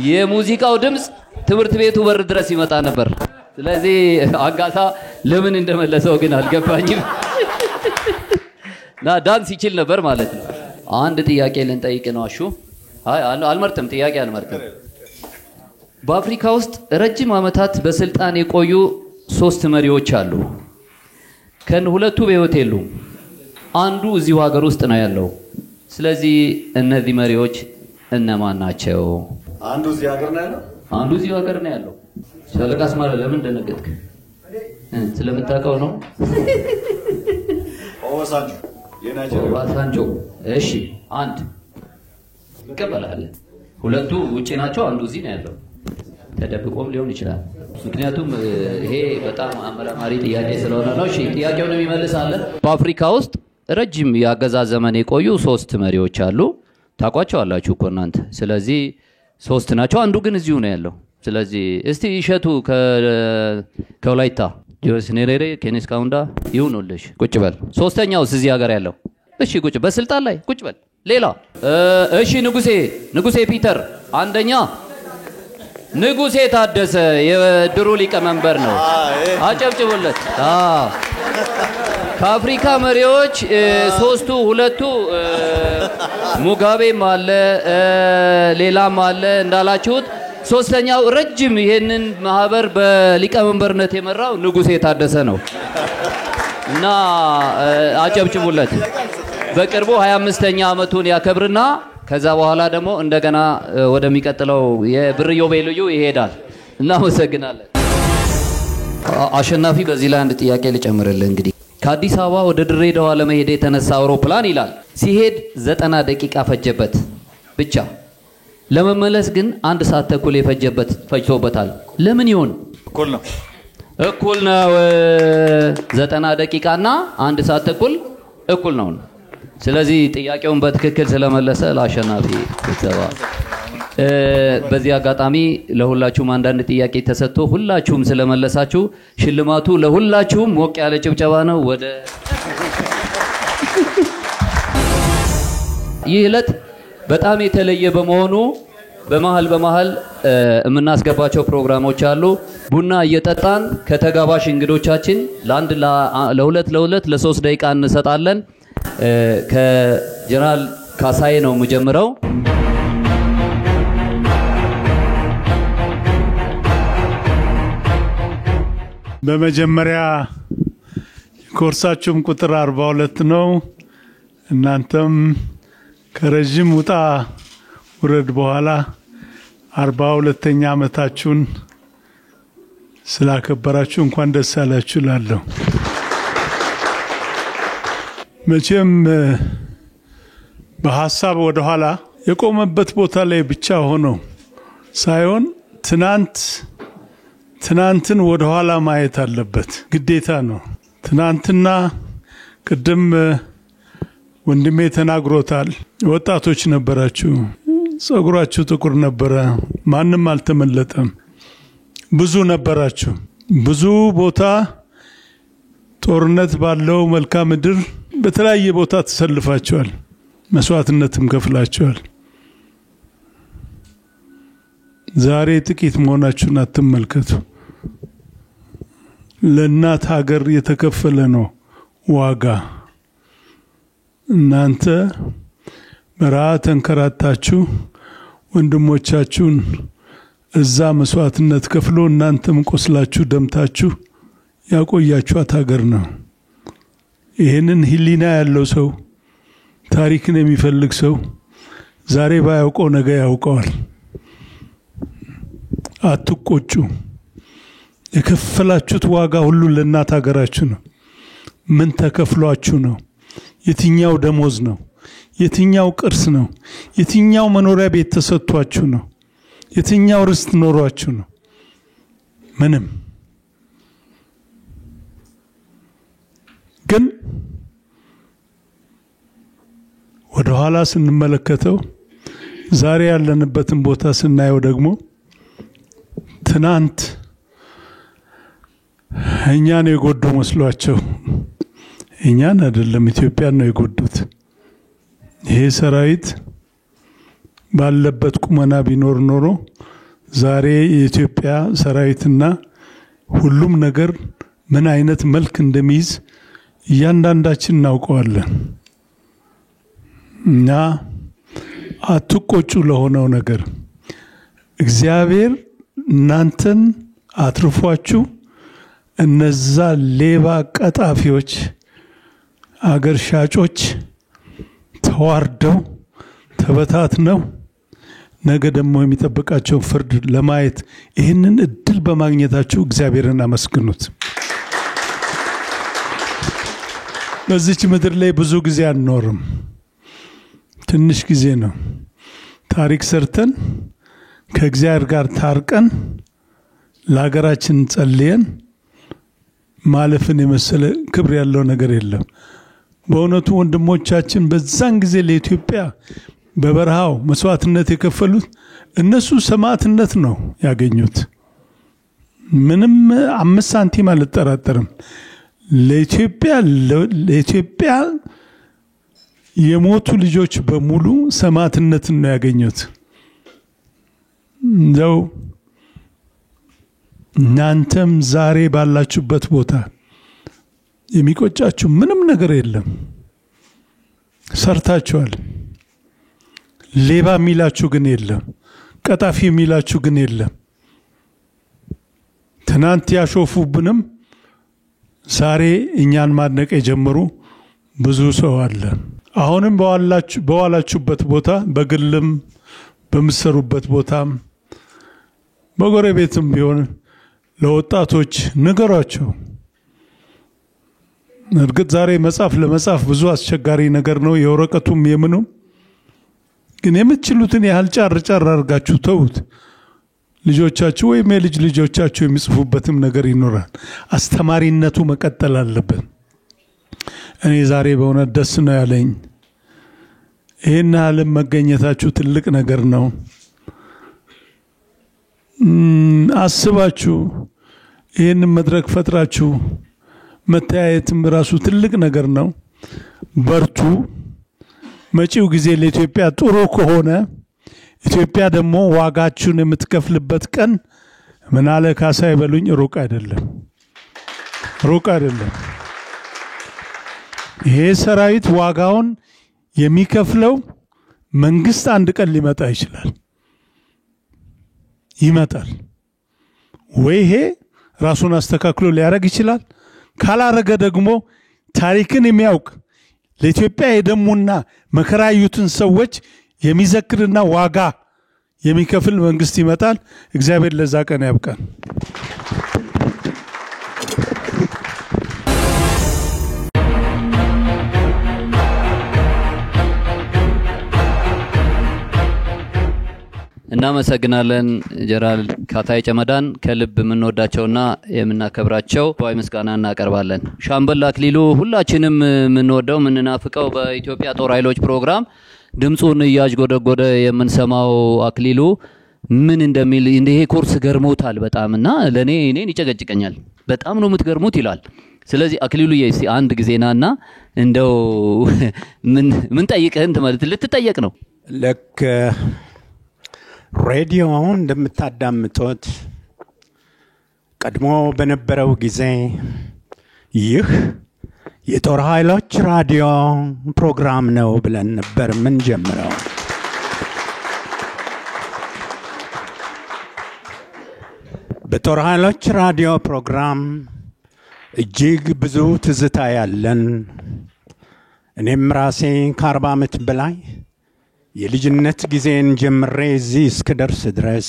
የሙዚቃው ድምፅ ትምህርት ቤቱ በር ድረስ ይመጣ ነበር። ስለዚህ አንጋሳ ለምን እንደመለሰው ግን አልገባኝም። ና ዳንስ ይችል ነበር ማለት ነው። አንድ ጥያቄ ልንጠይቅ ነው። አሹ አልመርጥም፣ ጥያቄ አልመርጥም። በአፍሪካ ውስጥ ረጅም ዓመታት በስልጣን የቆዩ 3 መሪዎች አሉ። ሁለቱ በህይወት የሉም። አንዱ እዚሁ ሀገር ውስጥ ነው ያለው። ስለዚህ እነዚህ መሪዎች እነማን ናቸው?
አንዱ እዚህ ሀገር ነው ያለው።
አንዱ እዚሁ ሀገር ነው ያለው። ሻለቃ አስማረ ለምን ደነገጥክ? ስለምታውቀው ነው። ኦባሳንጆ። እሺ አንድ ይቀበላል። ሁለቱ ውጪ ናቸው፣ አንዱ እዚህ ነው ያለው። ተደብቆም ሊሆን ይችላል። ምክንያቱም ይሄ በጣም አመራማሪ ጥያቄ ስለሆነ ነው። እሺ ጥያቄውን የሚመልሳለን። በአፍሪካ ውስጥ ረጅም የአገዛዝ ዘመን የቆዩ 3 መሪዎች አሉ። ታውቋቸዋላችሁ እኮ እናንተ። ስለዚህ 3 ናቸው፣ አንዱ ግን እዚሁ ነው ያለው። ስለዚህ እስቲ እሸቱ ከወላይታ ጆስ ኔሬሬ ኬኔስ ካውንዳ ይሁንልሽ። ቁጭ በል። ሶስተኛውስ እዚህ ሀገር ያለው? እሺ ቁጭ በስልጣን ላይ ቁጭ በል። ሌላ እሺ ንጉሴ ፒተር አንደኛ። ንጉሴ ታደሰ የድሩ ሊቀመንበር ነው። አጨብጭቡለት። ከአፍሪካ መሪዎች 3ቱ 2ቱ ሙጋቤም አለ ሌላም አለ እንዳላችሁት። ሶስተኛው ረጅም ይሄንን ማህበር በሊቀመንበርነት የመራው ንጉሴ ታደሰ ነው እና አጨብጭቡለት። በቅርቡ 25ኛ ዓመቱን ያከብርና ከዛ በኋላ ደግሞ እንደገና ወደሚቀጥለው የብር ኢዮቤልዩ ይሄዳል። እናመሰግናለን። አሸናፊ በዚህ ላይ አንድ ጥያቄ ልጨምርልህ። እንግዲህ ከአዲስ አበባ ወደ ድሬዳዋ ለመሄድ የተነሳ አውሮፕላን ይላል ሲሄድ 90 ደቂቃ ፈጀበት ብቻ፣ ለመመለስ ግን 1 ሰዓት ተኩል ፈጅቶበታል። ለምን ይሆን? እኩል ነው። 90 ደቂቃና 1 ሰዓት ተኩል እኩል ነው። ስለዚህ ጥያቄውን በትክክል ስለመለሰ ለአሸናፊ ተሰባ። በዚህ አጋጣሚ ለሁላችሁም አንዳንድ ጥያቄ ተሰጥቶ ሁላችሁም ስለመለሳችሁ ሽልማቱ ለሁላችሁም ሞቅ ያለ ጭብጨባ ነው። ወደ ይህ ዕለት በጣም የተለየ በመሆኑ በመሃል የምናስገባቸው ፕሮግራሞች አሉ። ቡና እየጠጣን ከተጋባዥ እንግዶቻችን ለ3 ደቂቃ እንሰጣለን። ከጀነራል ካሳዬ ነው የምጀምረው።
በመጀመሪያ ኮርሳችሁም ቁጥር 42 ነው። እናንተም ከረጅም ውጣ ውረድ በኋላ 42ኛ ዓመታችሁን ስላከበራችሁ እንኳን ደስ ያላችሁ እላለሁ። መቼም በሐሳብ ወደ ኋላ የቆመበት ቦታ ላይ ብቻ ሆኖ ሳይሆን ትናንትን ወደ ኋላ ማየት አለበት፣ ግዴታ ነው። ትናንትና ቅድም ወንድሜ ተናግሮታል። ወጣቶች ነበራችሁ፣ ጸጉራችሁ ጥቁር ነበረ፣ ማንም አልተመለጠም። ብዙ ነበራችሁ፣ ብዙ ቦታ ጦርነት ባለው መልክዓ ምድር በተለያየ ቦታ ተሰልፋችኋል፣ መስዋዕትነትም ከፍላችኋል። ዛሬ ጥቂት መሆናችሁን አትመልከቱ። ለእናት ሀገር የተከፈለ ነው ዋጋ። እናንተ በረሃ ተንከራታችሁ ወንድሞቻችሁን እዛ መስዋዕትነት ከፍሎ እናንተም ቆስላችሁ ደምታችሁ ያቆያችኋት ሀገር ነው። ይህንን ህሊና ያለው ሰው፣ ታሪክን የሚፈልግ ሰው ዛሬ ባያውቀው ነገ ያውቀዋል። አትቆጩ። የከፈላችሁት ዋጋ ሁሉ ለእናት ሀገራችሁ ነው። ምን ተከፍሏችሁ ነው? የትኛው ደሞዝ ነው? የትኛው ቅርስ ነው? የትኛው መኖሪያ ቤት ተሰጥቷችሁ ነው? የትኛው ርስት ኖሯችሁ ነው? ምንም። ግን ወደ ኋላ ስንመለከተው ዛሬ ያለንበትን ቦታ ስናየው ደግሞ ትናንት እኛን የጎዱ መስሏቸው እኛን አይደለም ኢትዮጵያን ነው የጎዱት። ይሄ ሰራዊት ባለበት ቁመና ቢኖር ኖሮ ዛሬ የኢትዮጵያ ሰራዊትና ሁሉም ነገር ምን አይነት መልክ እንደሚይዝ እያንዳንዳችን እናውቀዋለን። እና አትቆጩ ለሆነው ነገር። እግዚአብሔር እናንተን አትርፏችሁ እነዛ ሌባ ቀጣፊዎች፣ አገር ሻጮች ተዋርደው ተበታትነው ነገ ደግሞ የሚጠብቃቸው ፍርድ ለማየት ይህንን እድል በማግኘታችሁ እግዚአብሔርን አመስግኑት። በዚች ምድር ላይ ብዙ ጊዜ አንኖርም፣ ትንሽ ጊዜ ነው። ታሪክ ሰርተን ከእግዚአብሔር ጋር ታርቀን ለሀገራችን ጸልየን ማለፍን የመሰለ ክብር ያለው ነገር የለም። በእውነቱ ወንድሞቻችን በዛን ጊዜ ለኢትዮጵያ በበረሃው መስዋዕትነት የከፈሉት እነሱ ሰማዕትነት ነው ያገኙት። ምንም 5 ሳንቲም አልጠራጠርም። ለኢትዮጵያ የሞቱ ልጆች በሙሉ ሰማዕትነትን ነው ያገኙት። እንደው እናንተም ዛሬ ባላችሁበት ቦታ የሚቆጫችሁ ምንም ነገር የለም። ሰርታችኋል። ሌባ የሚላችሁ ግን የለም። ቀጣፊ የሚላችሁ ግን የለም። ትናንት ያሾፉብንም ዛሬ እኛን ማድነቅ የጀመሩ ብዙ ሰው አለ። አሁንም በዋላችሁበት ቦታ በግልም በምሰሩበት ቦታም በጎረቤትም ቢሆን ለወጣቶች ንገሯቸው። እርግጥ ዛሬ መጻፍ ለመጻፍ ብዙ አስቸጋሪ ነገር ነው የወረቀቱም የምኑም ግን የምትችሉትን ያህል ጫር አድርጋችሁ ተውት። ልጆቻችሁ ወይም የልጅ ልጆቻችሁ የሚጽፉበትም ነገር ይኖራል። አስተማሪነቱ መቀጠል አለበት። እኔ ዛሬ በእውነት ደስ ነው ያለኝ። ይሄን ዓለም መገኘታችሁ ትልቅ ነገር ነው። አስባችሁ ይሄን መድረክ ፈጥራችሁ መታየትም ራሱ ትልቅ ነገር ነው። በርቱ። መጪው ጊዜ ለኢትዮጵያ ጥሩ ከሆነ ኢትዮጵያ ደግሞ ዋጋችሁን የምትከፍልበት ቀን ምናለ ካሳ ይበሉኝ ሩቅ አይደለም። ይሄ ሰራዊት ዋጋውን የሚከፍለው መንግስት አንድ ቀን ሊመጣ ይመጣል ወይ ይሄ ራሱን አስተካክሎ ሊያረግ ይችላል። ካላረገ ደግሞ ታሪክን የሚያውቅ ለኢትዮጵያ የደሙና መከራዩትን ሰዎች የሚዘክርና ዋጋ የሚከፍል መንግስት ይመጣል። እግዚአብሔር ለዛ ቀን ያብቃን።
እናመሰግናለን ጀነራል ካታይ ጨመዳን ከልብ የምንወዳቸውና የምናከብራቸው ባይ ምስጋና እናቀርባለን። ሻምበል አክሊሉ ሁላችንም የምንወደው የምንናፍቀው በኢትዮጵያ ጦር ኃይሎች ፕሮግራም ድምጹን ያጅጎደጎደ የምንሰማው አክሊሉ ምን እንደሚል ይሄ ኮርስ ገርሞታል በጣምና እኔን ይጨቀጭቀኛል። በጣም ነው የምትገርሙት ይላል። ስለዚህ አክሊሉ እስቲ አንድ ጊዜናና እንደው ምን ጠይቀህን ተመልት ልትጠየቅ ነው።
ለክ ሬዲዮውን እንደምታዳምጡት ቀድሞ በነበረው ጊዜ ይህ የጦር ኃይሎች ራዲዮ ፕሮግራም ነው ብለን ነበር ምን ጀምረው። በጦር ኃይሎች ራዲዮ ፕሮግራም እጅግ ብዙ ትዝታ ያለን እኔም ራሴ ከ40 ዓመት በላይ የልጅነት ጊዜን ጀምሬ እዚህ እስከደርስ ድረስ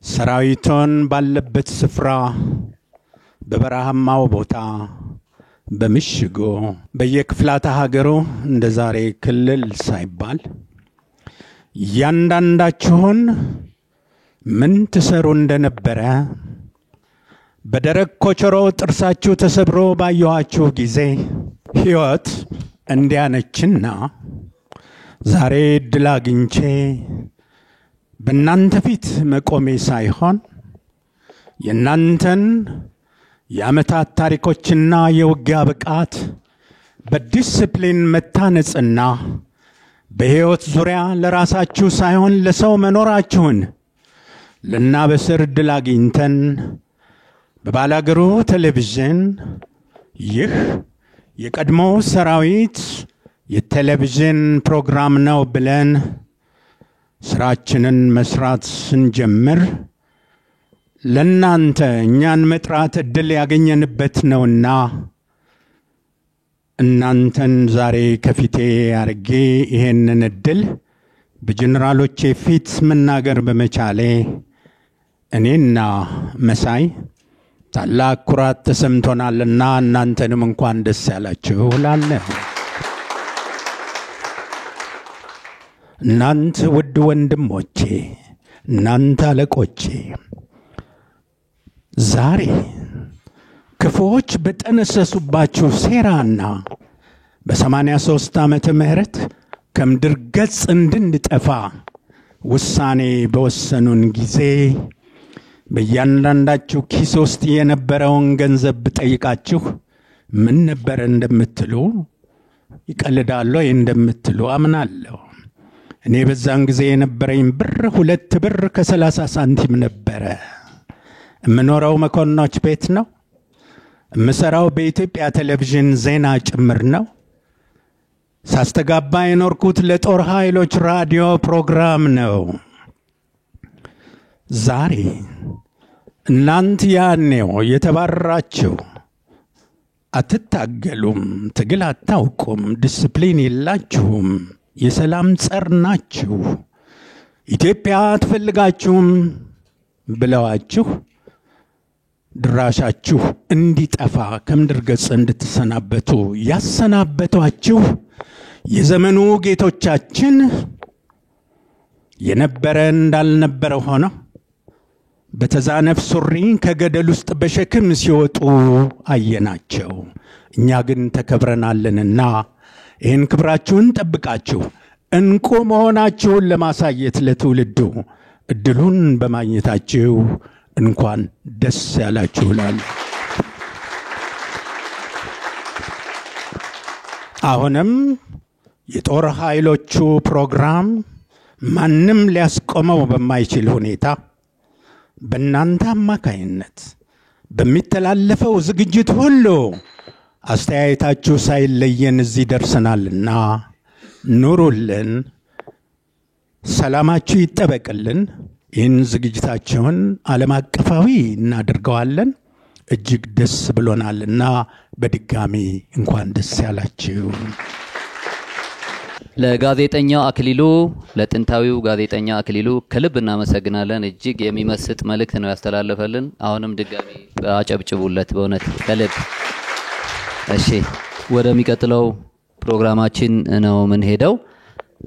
ሰራዊቱን ባለበት ስፍራ በበረሃማው ቦታ በምሽጎ በየክፍላተ ሀገሩ እንደ ዛሬ ክልል ሳይባል ያንዳንዳችሁን ምን ትሰሩ እንደነበረ በደረቅ ኮቸሮ ጥርሳችሁ ተሰብሮ ባየኋችሁ ጊዜ ሕይወት እንዲያነችና ዛሬ ድል አግኝቼ በእናንተ ፊት መቆሜ ሳይሆን የእናንተን የዓመታት ታሪኮችና የውጊያ ብቃት በዲስፕሊን መታነጽና በሕይወት ዙሪያ ለራሳችሁ ሳይሆን ለሰው መኖራችሁን ልናበስር ድል አግኝተን በባላገሩ ቴሌቪዥን ይህ የቀድሞው ሰራዊት የቴሌቪዥን ፕሮግራም ነው ብለን ስራችንን መስራት ስንጀምር ለናንተ እኛን መጥራት እድል ያገኘንበት ነውና እናንተን ዛሬ ከፊቴ አርጌ ይሄንን እድል በጀነራሎቼ ፊት መናገር በመቻሌ እኔና መሳይ ታላቅ ኩራት ተሰምቶናልና እናንተንም እንኳን ደስ ያላችሁ እላለሁ። እናንተ ውድ ወንድሞቼ እናንተ አለቆቼ ዛሬ ክፉዎች በጠነሰሱባችሁ ሴራና በ83 ዓመተ ምህረት ከምድር ገጽ እንድንጠፋ ውሳኔ በወሰኑን ጊዜ በእያንዳንዳችሁ ኪስ ውስጥ የነበረውን ገንዘብ ብጠይቃችሁ ምን ነበር እንደምትሉ ይቀልዳሉ እንደምትሉ አምናለሁ። እኔ በዛን ጊዜ የነበረኝ ብር 2 ብር ከ30 ሳንቲም ነበረ። የምኖረው መኮንኖች ቤት ነው። የምሰራው በኢትዮጵያ ቴሌቪዥን ዜና ጭምር ነው። ሳስተጋባ የኖርኩት ለጦር ኃይሎች ራዲዮ ፕሮግራም ነው። ዛሬ እናንተ ያኔው የተባረራችሁ አትታገሉም፣ ትግል አታውቁም፣ ዲስፕሊን የላችሁም፣ የሰላም ጸር ናችሁ፣ ኢትዮጵያ አትፈልጋችሁም ብለዋችሁ ድራሻችሁ እንዲጠፋ ከምድር ገጽ እንድትሰናበቱ ያሰናበቷችሁ የዘመኑ ጌቶቻችን የነበረ እንዳልነበረ ሆነው በተዛነፍ ሱሪ ከገደል ውስጥ በሸክም ሲወጡ አየናቸው። እኛ ግን ተከብረናልንና ይህን ክብራችሁን ጠብቃችሁ እንቁ መሆናችሁን ለማሳየት ለትውልዱ እድሉን በማግኘታችሁ እንኳን ደስ ያላችሁ እላለሁ። አሁንም የጦር ኃይሎቹ ፕሮግራም ማንም ሊያስቆመው በማይችል ሁኔታ በእናንተ አማካይነት በሚተላለፈው ዝግጅት ሁሉ አስተያየታችሁ ሳይለየን እዚህ ደርሰናልና ኑሩልን፣ ሰላማችሁ ይጠበቅልን። ይህን ዝግጅታችሁን ዓለም አቀፋዊ እናድርገዋለን። እጅግ ደስ ብሎናልና በድጋሚ እንኳን ደስ ያላችሁ።
ለጋዜጠኛው አክሊሉ ለጥንታዊው ጋዜጠኛ አክሊሉ ከልብ እናመሰግናለን። እጅግ የሚመስጥ መልእክት ነው ያስተላለፈልን። አሁንም ድጋሚ አጨብጭቡለት በእውነት ከልብ። እሺ ወደሚቀጥለው ፕሮግራማችን ነው ምን ሄደው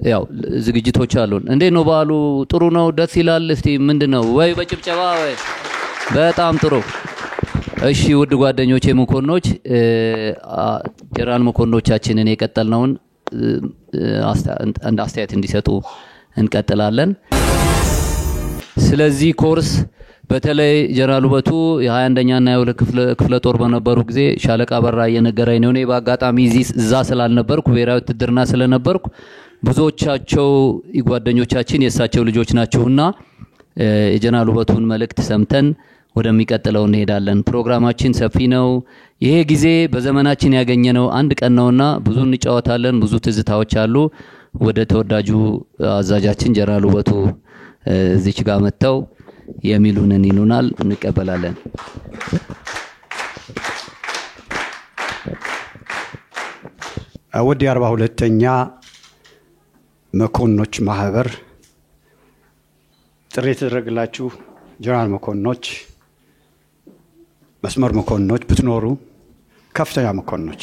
ያው ዝግጅቶች አሉን። እንዴት ነው በዓሉ? ጥሩ ነው? ደስ ይላል? እስቲ ምንድነው ወይ በጭብጨባ ወይ በጣም ጥሩ። እሺ ውድ ጓደኞቼ መኮንኖች፣ ጀነራል መኮንኖቻችንን የቀጠልነውን አንድ አስተያየት እንዲሰጡ እንቀጥላለን። ስለዚህ ኮርስ በተለይ ጀነራል ውበቱ የ21ኛ እና የ2 ክፍለ ጦር በነበሩ ጊዜ ሻለቃ በራ እየነገረኝ ነው። እኔ በአጋጣሚ እዛ ስላልነበርኩ ብሔራዊ ውትድርና ስለነበርኩ ብዙዎቻቸው ጓደኞቻችን የእሳቸው ልጆች ናቸውና የጀነራል ውበቱን መልእክት ሰምተን ወደሚቀጥለው እንሄዳለን። ፕሮግራማችን ሰፊ ነው። ይሄ ጊዜ በዘመናችን ያገኘነው አንድ ቀን ነውና ብዙ እንጫወታለን፣ ብዙ ትዝታዎች አሉ። ወደ ተወዳጁ አዛዣችን ጀነራል ውበቱ እዚች ጋር መጥተው የሚሉንን ይሉናል፣ እንቀበላለን።
ውድ 42ኛ መኮንኖች ማህበር ጥሪ የተደረገላችሁ ጀነራል መኮንኖች፣ መስመር መኮንኖች ብትኖሩ፣ ከፍተኛ መኮንኖች፣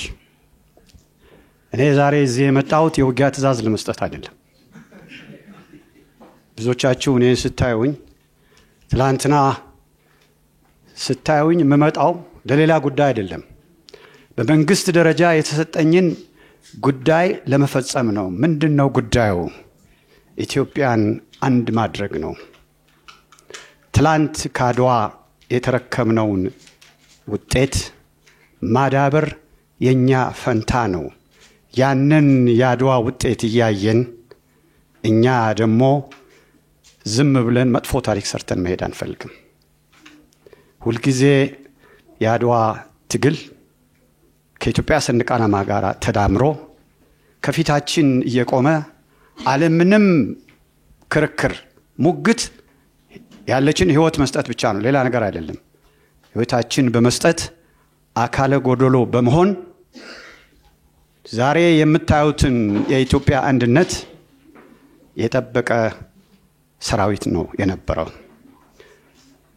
እኔ ዛሬ እዚህ የመጣሁት የውጊያ ትእዛዝ ለመስጠት አይደለም። ብዙዎቻችሁ እኔ ስታዩኝ ትላንትና ስታዩኝ የምመጣው ለሌላ ጉዳይ አይደለም። በመንግስት ደረጃ የተሰጠኝን ጉዳይ ለመፈጸም ነው። ምንድነው ጉዳዩ? ኢትዮጵያን አንድ ማድረግ ነው። ትላንት ከአድዋ የተረከምነውን ውጤት ማዳበር የኛ ፈንታ ነው። ያንን የአድዋ ውጤት እያየን እኛ ደግሞ ዝም ብለን መጥፎ ታሪክ ሰርተን መሄድ አንፈልግም። ሁልጊዜ የአድዋ ትግል ከኢትዮጵያ ሰንደቅ ዓላማ ጋር ተዳምሮ ከፊታችን እየቆመ ዓለምንም ክርክር ሙግት ያለችን ህይወት መስጠት ብቻ ነው፣ ሌላ ነገር አይደለም። ህይወታችን በመስጠት አካለ ጎዶሎ በመሆን ዛሬ የምታዩትን የኢትዮጵያ አንድነት የጠበቀ ሰራዊት ነው የነበረው።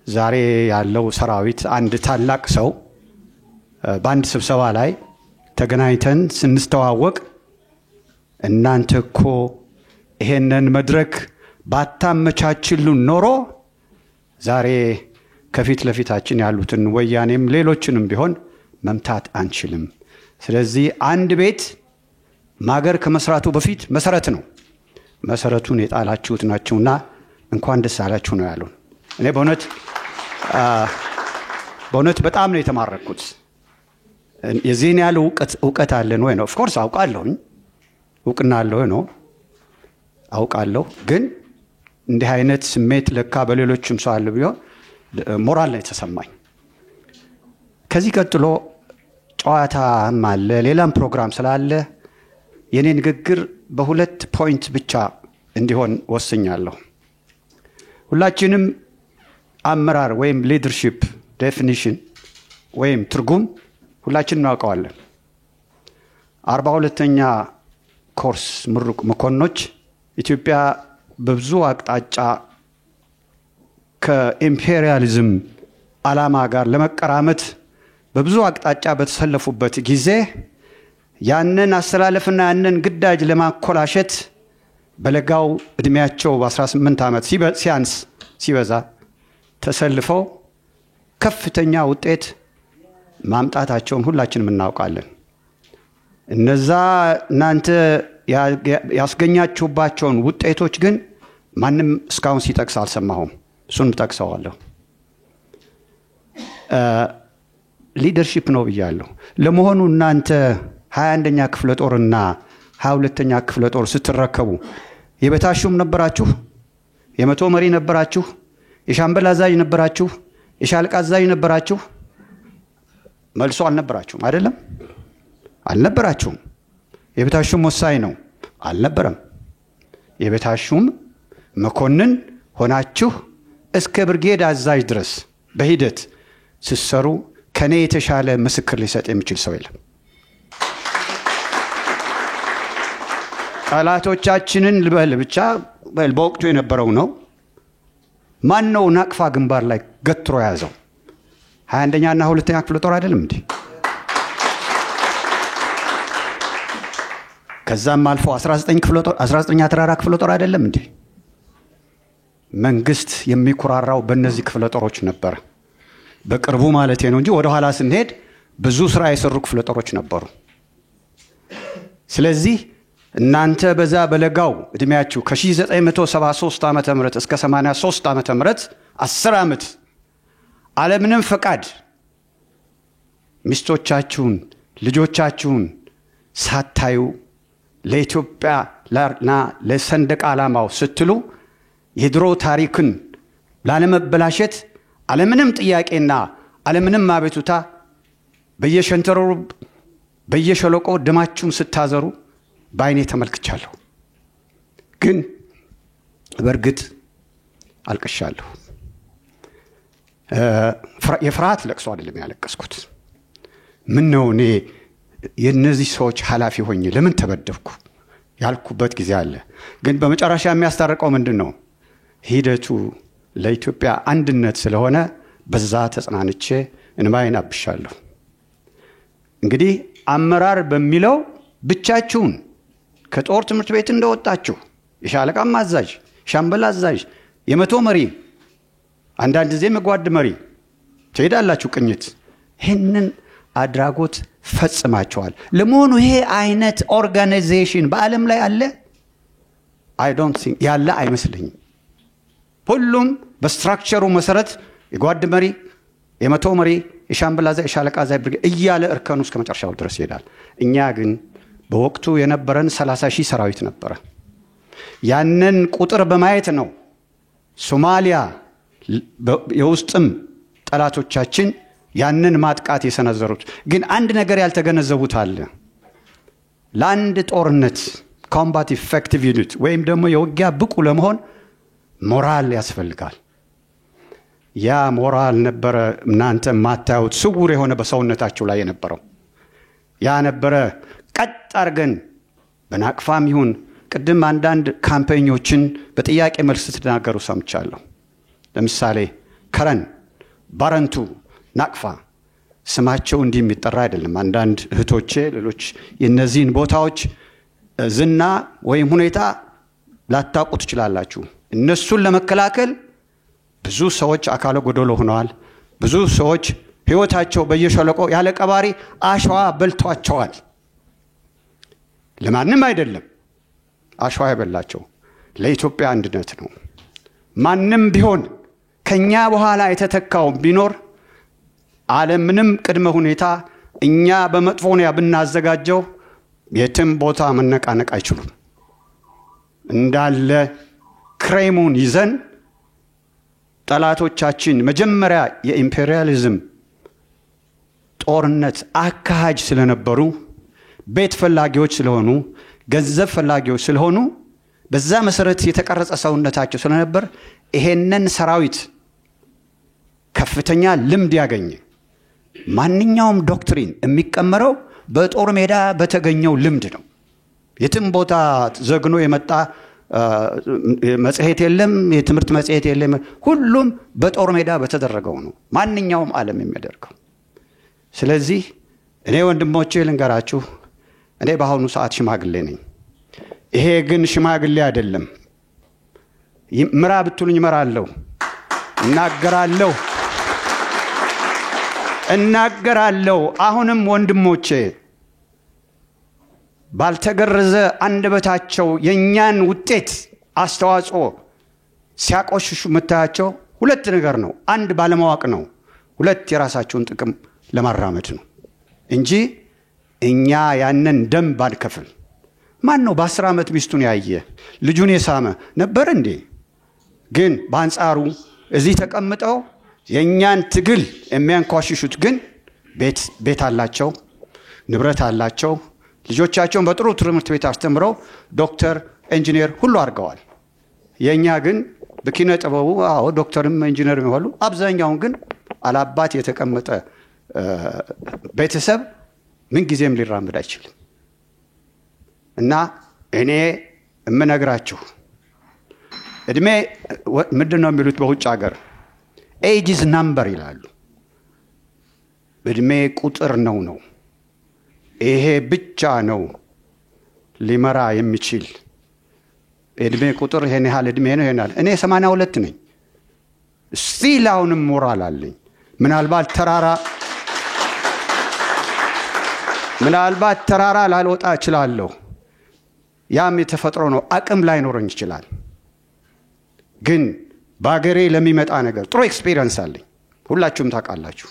ዛሬ ያለው ሰራዊት አንድ ታላቅ ሰው በአንድ ስብሰባ ላይ ተገናኝተን ስንስተዋወቅ እናንተ እኮ ይሄንን መድረክ ባታመቻችሉን ኖሮ ዛሬ ከፊት ለፊታችን ያሉትን ወያኔም ሌሎችንም ቢሆን መምታት አንችልም። ስለዚህ አንድ ቤት ማገር ከመስራቱ በፊት መሰረት ነው። መሰረቱን የጣላችሁት ናችሁና እንኳን ደስ አላችሁ ነው ያሉን። እኔ በእውነት በጣም ነው የተማረኩት። የዚህን ያለ እውቀት አለን ወይ ነው? ኦፍ ኮርስ አውቃለሁኝ፣ እውቅና አለው ነው አውቃለሁ። ግን እንዲህ አይነት ስሜት ለካ በሌሎችም ሰው አለ ቢሆን ሞራል ነው የተሰማኝ። ከዚህ ቀጥሎ ጨዋታም አለ፣ ሌላም ፕሮግራም ስላለ የኔ ንግግር በሁለት ፖይንት ብቻ እንዲሆን ወስኛለሁ። ሁላችንም አመራር ወይም ሊደርሺፕ ዴፊኒሽን ወይም ትርጉም ሁላችን እናውቀዋለን። 42ኛ ኮርስ ምሩቅ መኮንኖች ኢትዮጵያ በብዙ አቅጣጫ ከኢምፔሪያሊዝም ዓላማ ጋር ለመቀራመት በብዙ አቅጣጫ በተሰለፉበት ጊዜ ያንን አስተላለፍና ያንን ግዳጅ ለማኮላሸት በለጋው እድሜያቸው በ18 ዓመት ሲበዛ ተሰልፈው ከፍተኛ ውጤት ማምጣታቸውን ሁላችንም እናውቃለን። እነዛ እናንተ ያስገኛችሁባቸውን ውጤቶች ግን ማንም እስካሁን ሲጠቅስ አልሰማሁም። እሱን ጠቅሰዋለሁ። ሊደርሺፕ ነው ብያለሁ። ለመሆኑ እናንተ 21ኛ ክፍለ ጦርና 22ኛ ክፍለ ጦር ስትረከቡ የበታሹም ነበራችሁ? የመቶ መሪ ነበራችሁ? የሻምበል አዛዥ ነበራችሁ? የሻለቃ አዛዥ ነበራችሁ? መልሶ አልነበራችሁም አይደለም? አልነበራችሁም። የበታሹም ወሳኝ ነው አልነበረም። የበታሹም መኮንን ሆናችሁ እስከ ብርጌድ አዛዥ ድረስ በሂደት ስትሰሩ ከኔ የተሻለ ምስክር ሊሰጥ የሚችል ሰው የለም። ጠላቶቻችንን ልበል ብቻ በወቅቱ የነበረው ነው። ማን ነው ናቅፋ ግንባር ላይ ገትሮ ያዘው? 21ኛ እና 2ኛ ክፍለ ጦር አይደለም እንዴ? ከዛም አልፎ 19ኛ ተራራ ክፍለ ጦር አይደለም እንዴ? መንግስት የሚኩራራው በእነዚህ ክፍለ ጦሮች ነበር። በቅርቡ ማለት ነው እንጂ ወደ ኋላ ስንሄድ ብዙ ስራ የሰሩ ክፍለ ጦሮች ነበሩ። ስለዚህ እናንተ በዛ በለጋው እድሜያችሁ ከ1973 ዓመተ ምህረት እስከ 83 ዓመተ ምህረት 10 ዓመት ዓለምንም ፈቃድ ሚስቶቻችሁን ልጆቻችሁን ሳታዩ ለኢትዮጵያና ለሰንደቅ ዓላማው ስትሉ የድሮ ታሪክን ላለመበላሸት ዓለምንም ጥያቄና ዓለምንም አቤቱታ በየሸንተረሩ በየሸለቆ ደማችሁን ስታዘሩ ባይኔ ተመልክቻለሁ። ግን በርግጥ አልቅሻለሁ። የፍርሃት ለቅሶ አይደለም ያለቀስኩት። ምን ነው እኔ የነዚህ ሰዎች ኃላፊ ሆኜ ለምን ተበደብኩ ያልኩበት ጊዜ አለ። ግን በመጨረሻ የሚያስታርቀው ምንድነው? ሂደቱ ለኢትዮጵያ አንድነት ስለሆነ በዛ ተጽናንቼ እንባዬን አብሻለሁ። እንግዲህ አመራር በሚለው ብቻችሁን ከጦር ትምህርት ቤት እንደወጣችሁ የሻለቃም አዛዥ፣ ሻምበል አዛዥ፣ የመቶ መሪ፣ አንዳንድ ጊዜ መጓድ መሪ ትሄዳላችሁ ቅኝት። ይህንን አድራጎት ፈጽማችኋል። ለመሆኑ ይሄ አይነት ኦርጋናይዜሽን በዓለም ላይ አለ? አይ ዶንት ቲንክ ያለ አይመስልኝም። ሁሉም በስትራክቸሩ መሰረት የጓድ መሪ፣ የመቶ መሪ፣ የሻምበል አዛዥ፣ የሻለቃ አዛዥ እያለ እርከኑ እስከ መጨረሻው ድረስ ይሄዳል። እኛ ግን በወቅቱ የነበረን 30,000 ሰራዊት ነበረ። ያንን ቁጥር በማየት ነው ሶማሊያ የውስጥም ጠላቶቻችን ያንን ማጥቃት የሰነዘሩት። ግን አንድ ነገር ያልተገነዘቡት አለ። ለአንድ ጦርነት ኮምባት ኢፌክቲቭ ዩኒት ወይም ደግሞ የውጊያ ብቁ ለመሆን ሞራል ያስፈልጋል። ያ ሞራል ነበረ እናንተ ማታዩት ስውር የሆነ በሰውነታችሁ ላይ የነበረው። ያ ነበረ ቀጥ አርገን በናቅፋም ይሁን ቅድም አንዳንድ ካምፔኞችን በጥያቄ መልስ ስትናገሩ ሰምቻለሁ። ለምሳሌ ከረን፣ ባረንቱ፣ ናቅፋ ስማቸው እንዲህ የሚጠራ አይደለም። አንዳንድ እህቶቼ ሌሎች የነዚህን ቦታዎች ዝና ወይም ሁኔታ ላታውቁ ትችላላችሁ። እነሱን ለመከላከል ብዙ ሰዎች አካለ ጎደሎ ሆነዋል። ብዙ ሰዎች ህይወታቸው በየሸለቆ ያለ ቀባሪ አሸዋ በልቷቸዋል። ለማንም አይደለም አሸዋ የበላቸው ለኢትዮጵያ አንድነት ነው። ማንም ቢሆን ከኛ በኋላ የተተካው ቢኖር ዓለምንም ቅድመ ሁኔታ እኛ በመጥፎኛ ብናዘጋጀው የትም ቦታ መነቃነቅ አይችሉም። እንዳለ ክሬሙን ይዘን ጠላቶቻችን መጀመሪያ የኢምፔሪያሊዝም ጦርነት አካሃጅ ስለነበሩ ቤት ፈላጊዎች ስለሆኑ ገንዘብ ፈላጊዎች ስለሆኑ በዛ መሰረት የተቀረጸ ሰውነታቸው ስለነበር ይሄንን ሰራዊት ከፍተኛ ልምድ ያገኘ ማንኛውም ዶክትሪን የሚቀመረው በጦር ሜዳ በተገኘው ልምድ ነው። የትም ቦታ ዘግኖ የመጣ መጽሔት የለም፣ የትምህርት መጽሔት የለም። ሁሉም በጦር ሜዳ በተደረገው ነው ማንኛውም ዓለም የሚያደርገው። ስለዚህ እኔ ወንድሞቼ ልንገራችሁ፣ እኔ በአሁኑ ሰዓት ሽማግሌ ነኝ። ይሄ ግን ሽማግሌ አይደለም። ምራ ብትሉኝ እመራለሁ፣ እናገራለሁ። አሁንም ወንድሞቼ ባልተገረዘ አንደበታቸው የኛን ውጤት አስተዋጽኦ ሲያቆሽሹ መታያቸው ሁለት ነገር ነው። አንድ ባለማወቅ ነው፣ ሁለት የራሳቸውን ጥቅም ለማራመድ ነው እንጂ እኛ ያንን ደም ባንከፍል። ማን ነው በ10 ዓመት ሚስቱን ያየ ልጁን የሳመ ነበር እንዴ? ግን በአንጻሩ እዚህ ተቀምጠው የኛን ትግል የሚያንኳሽሹት ግን ቤት አላቸው፣ ንብረት አላቸው፣ ልጆቻቸውን በጥሩ ትምህርት ቤት አስተምረው ዶክተር፣ ኢንጂነር ሁሉ አድርገዋል። የኛ ግን በኪነ ጥበቡ ዶክተርም ኢንጂነርም ይሆኑ፣ አብዛኛውን ግን አላባት የተቀመጠ ቤተሰብ ምን ጊዜም ሊራመድ አይችልም። እና እኔ እምነግራችሁ እድሜ ምንድነው የሚሉት በውጭ ሀገር ኤጅ ኢዝ ናምበር ይላሉ። እድሜ ቁጥር ነው። ይሄ ብቻ ነው ሊመራ የሚችል እድሜ ቁጥር። ይሄን ያህል እድሜ ነው ይሄናል። እኔ 82 ነኝ። ስቲል አሁንም ሞራል አለኝ። ምናልባት ተራራ ላልወጣ እችላለሁ። ያም የተፈጥሮ ነው። አቅም ላይኖረኝ ይችላል። ግን ባገሬ ለሚመጣ ነገር ጥሩ ኤክስፒሪየንስ አለኝ። ሁላችሁም ታውቃላችሁ።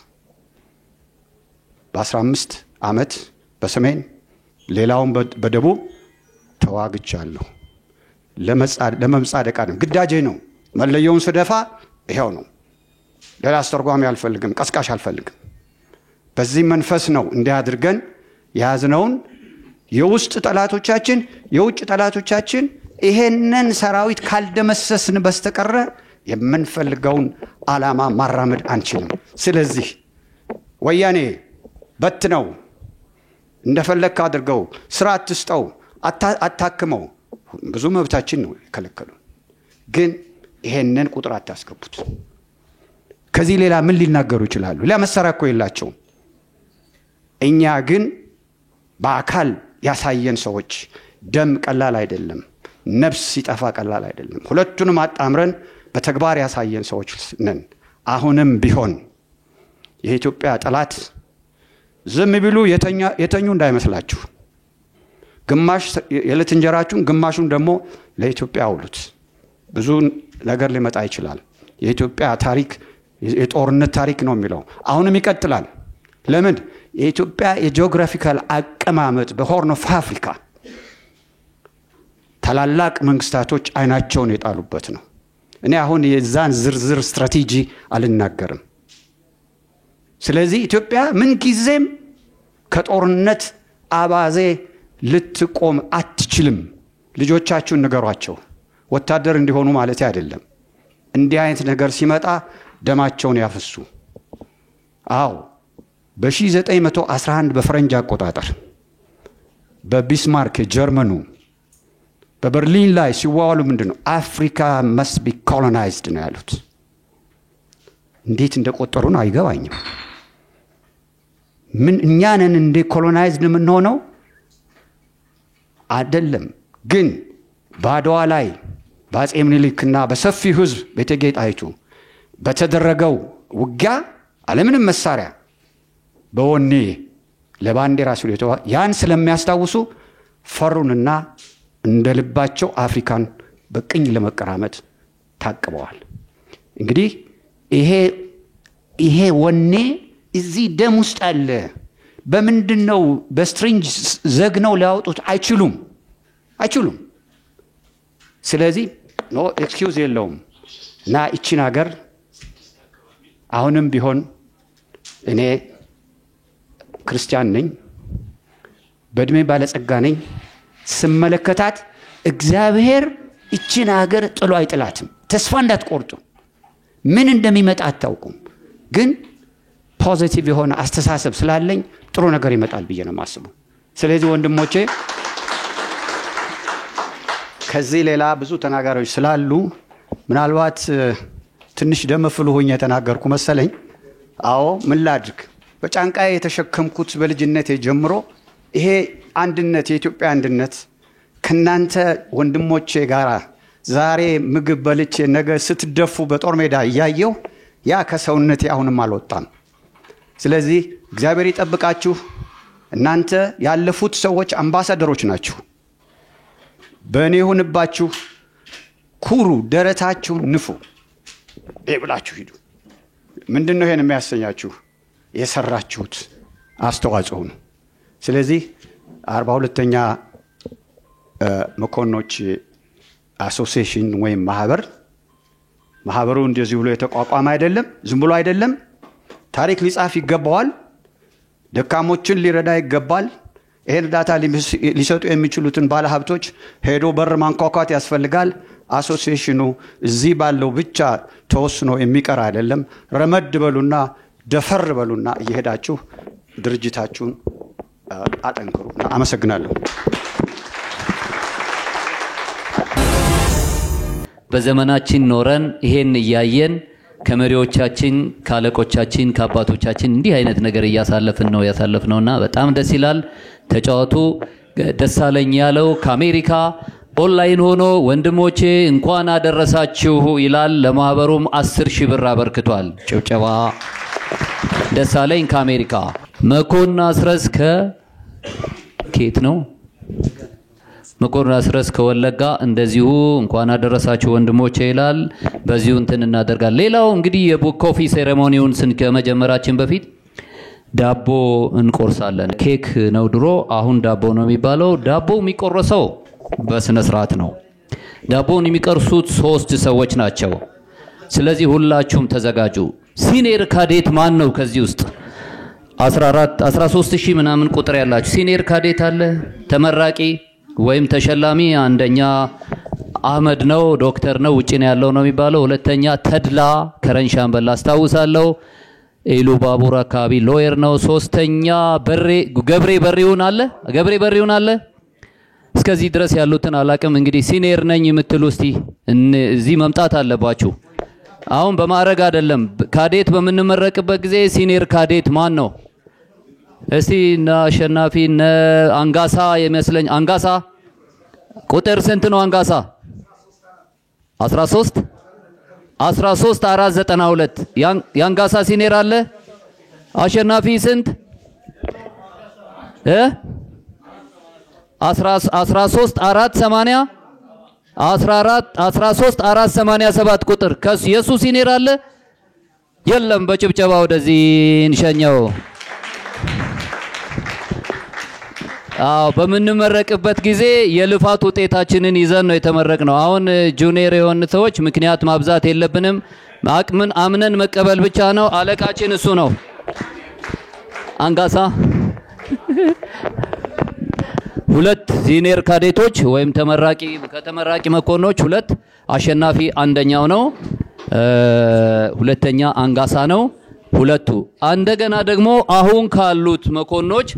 በ15 ዓመት በሰሜን ሌላውን በደቡብ ተዋግቻለሁ። ለመምጻደቅ አይደለም፣ ግዳጄ ነው። መለየውን ስደፋ ይሄው ነው። ሌላ አስተርጓሚ አልፈልግም፣ ቀስቃሽ አልፈልግም። በዚህ መንፈስ ነው እንዲያድርገን የያዝነውን የውስጥ ጠላቶቻችን የውጭ ጠላቶቻችን ይሄንን ሰራዊት ካልደመሰስን በስተቀረ የምንፈልገውን ዓላማ ማራመድ አንችልም። ስለዚህ ወያኔ በትነው እንደፈለክ አድርገው ስራ አትስጠው አታክመው ብዙ መብታችን ነው የከለከሉ። ግን ይሄንን ቁጥር አታስገቡት። ከዚህ ሌላ ምን ሊናገሩ ይችላሉ? ለመሰራ እኮ የላቸውም። እኛ ግን በአካል ያሳየን ሰዎች ደም ቀላል አይደለም፣ ነፍስ ሲጠፋ ቀላል አይደለም። ሁለቱንም አጣምረን በተግባር ያሳየን ሰዎች ነን። አሁንም ቢሆን የኢትዮጵያ ጠላት ዝም ቢሉ የተኙ እንዳይመስላችሁ። ግማሽ የዕለት እንጀራችሁን ግማሹን ደግሞ ለኢትዮጵያ አውሉት። ብዙ ነገር ሊመጣ ይችላል። የኢትዮጵያ ታሪክ የጦርነት ታሪክ ነው የሚለው አሁንም ይቀጥላል። ለምን? የኢትዮጵያ የጂኦግራፊካል አቀማመጥ በሆርን ኦፍ አፍሪካ ታላላቅ መንግስታቶች አይናቸውን የጣሉበት ነው። እኔ አሁን የዛን ዝርዝር ስትራቴጂ አልናገርም። ስለዚህ ኢትዮጵያ ምን ጊዜም ከጦርነት አባዜ ልትቆም አትችልም። ልጆቻችሁን ንገሯቸው። ወታደር እንዲሆኑ ማለት አይደለም። እንዲህ አይነት ነገር ሲመጣ ደማቸውን ያፈሱ። በ1911 በፈረንጅ አቆጣጠር በቢስማርክ ጀርመኑ በበርሊን ላይ ሲዋዋሉ ምንድነው አፍሪካ must be colonized ነው ያሉት። እንዴት እንደቆጠሩን አይገባኝም። ምን እኛንን እንደ ኮሎናይዝድ ምን ሆነው አይደለም። ግን ባድዋ ላይ በአፄ ምኒልክና በሰፊው ህዝብ በእቴጌ ጣይቱ በተደረገው ውጊያ ዓለምንም መሳሪያ በወኔ ለባንዲራ ሲሉ ያን ስለሚያስታውሱ ፈሩንና እንደልባቸው አፍሪካን በቅኝ ለመቀራመት ታቅበዋል። እንግዲህ ይሄ ወኔ እዚህ ደም ውስጥ አለ። በምንድነው በስትሪንጅ ዘግነው ሊያወጡት አይችሉም። ስለዚህ ኖ ኤክስኪውዝ የለውም። እና እቺን ሀገር አሁንም ቢሆን እኔ ክርስቲያን ነኝ፣ በእድሜ ባለጸጋ ነኝ። ስመለከታት እግዚአብሔር እቺን ሀገር ጥሎ አይጥላትም። ተስፋ እንዳትቆርጡ። ምን እንደሚመጣ አታውቁም። ግን ፖዚቲቭ የሆነ አስተሳሰብ ስላለኝ ጥሩ ነገር ይመጣል ብዬ ነው የማስበው። ስለዚህ ወንድሞቼ ከዚህ ሌላ ብዙ ተናጋሪዎች ስላሉ ምናልባት ትንሽ ደመፍሉ ሆኜ የተናገርኩ መሰለኝ። አዎ ምን ላድርግ? በጫንቃዬ የተሸከምኩት በልጅነቴ ጀምሮ ይሄ አንድነት የኢትዮጵያ አንድነት ከናንተ ወንድሞቼ ጋራ ዛሬ ምግብ በልቼ ነገ ስትደፉ በጦር ሜዳ እያየሁ ያ ከሰውነቴ አሁንም አልወጣም። ስለዚህ እግዚአብሔር ይጠብቃችሁ። እናንተ ያለፉት ሰዎች አምባሳደሮች ናችሁ። በእኔ ይሁንባችሁ፣ ኩሩ፣ ደረታችሁን ንፉ፣ ብላችሁ ሂዱ። ምንድነው ይሄን የሚያሰኛችሁ? የሰራችሁት አስተዋጽኦ ነው። ስለዚህ 42ኛ መኮንኖች አሶሲዬሽን ወይም ማህበሩ እንደዚህ ብሎ የተቋቋመ አይደለም፣ ዝም ብሎ አይደለም። ታሪክ ሊጻፍ ይገባዋል። ደካሞችን ሊረዳ ይገባል። ይሄን ዳታ ሊሰጡ የሚችሉትን ባለሀብቶች ሄዶ በር ማንኳኳት ያስፈልጋል። አሶሲዬሽኑ እዚህ ባለው ብቻ ተወስኖ የሚቀር አይደለም። ረመድ በሉና ደፈር በሉና እየሄዳችሁ ድርጅታችሁን አጠንክሩ። አመሰግናለሁ።
በዘመናችን ኖረን ይሄን እያየን ከመሪዎቻችን ካለቆቻችን ከአባቶቻችን እንዲህ አይነት ነገር እያሳለፍን ነው ያሳለፍነውና በጣም ደስ ይላል። ተጫወቱ። ደሳለኝ ያለው ከአሜሪካ ኦንላይን ሆኖ ወንድሞቼ እንኳን አደረሳችሁ ይላል። ለማህበሩም 10,000 ብር አበርክቷል። ጭብጨባ። ደሳለኝ ከአሜሪካ። መኮንን አስረስ ከኬት ነው? መኮንን አስረስ ከወለጋ እንደዚሁ እንኳን አደረሳችሁ ወንድሞቼ ይላል። በዚሁ እንትን እናደርጋለን። ሌላው እንግዲህ የቡክ ኮፊ ሴሬሞኒውን ከመጀመራችን በፊት ዳቦ እንቆርሳለን። ኬክ ነው ድሮ፣ አሁን ዳቦ ነው የሚባለው። ዳቦ የሚቆረሰው በስነ ስርዓት ነው። ዳቦን የሚቀርሱት 3 ሰዎች ናቸው። ስለዚህ ሁላችሁም ተዘጋጁ። ሲኒየር ካዴት ማን ነው ከዚህ ውስጥ? 13,000 ምናምን ቁጥር ያላችሁ ሲኒየር ካዴት አለ? ተመራቂ ወይም ተሸላሚ? አንደኛ አህመድ ነው፣ ዶክተር ነው፣ ውጪ ነው ያለው ነው የሚባለው። ሁለተኛ ተድላ ከረንሻምበል አስታውሳለሁ፣ ኢሉ ባቡር አካባቢ ሎየር ነው። ሶስተኛ ገብሬ በሪውን አለ። እስከዚህ ድረስ ያሉትን አላቅም። እንግዲህ ሲኒየር ነኝ የምትሉ እስቲ እዚህ መምጣት አለባችሁ። አሁን በማዕረግ አይደለም፣ ካዴት በምንመረቅበት ጊዜ ሲኒየር ካዴት ማን ነው? እስቲ አሸናፊ አንጋሳ የሚመስለኝ። አንጋሳ ቁጥር ስንት ነው? አንጋሳ 13,492 ያንጋሳ ሲኒየር አለ። አሸናፊ ስንት? 13,487 ቁጥር የሱ ሲኒየር አለ? የለም። በጭብጨባ ወደዚህ እንሸኘው። በምንመረቅበት ጊዜ የልፋት ውጤታችንን ይዘን ነው የተመረቅነው። አሁን ጁኒየር የሆኑ ሰዎች ምክንያት ማብዛት የለብንም። አቅምን አምነን መቀበል ብቻ ነው። አለቃችን እሱ ነው። አንጋሳ 2 ሲኒየር ካዴቶች ወይም ከተመራቂ መኮንኖች 2፣ አሸናፊ አንደኛው ነው፣ ሁለተኛ አንጋሳ ነው። 2 እንደገና ደግሞ አሁን ካሉት መኮንኖች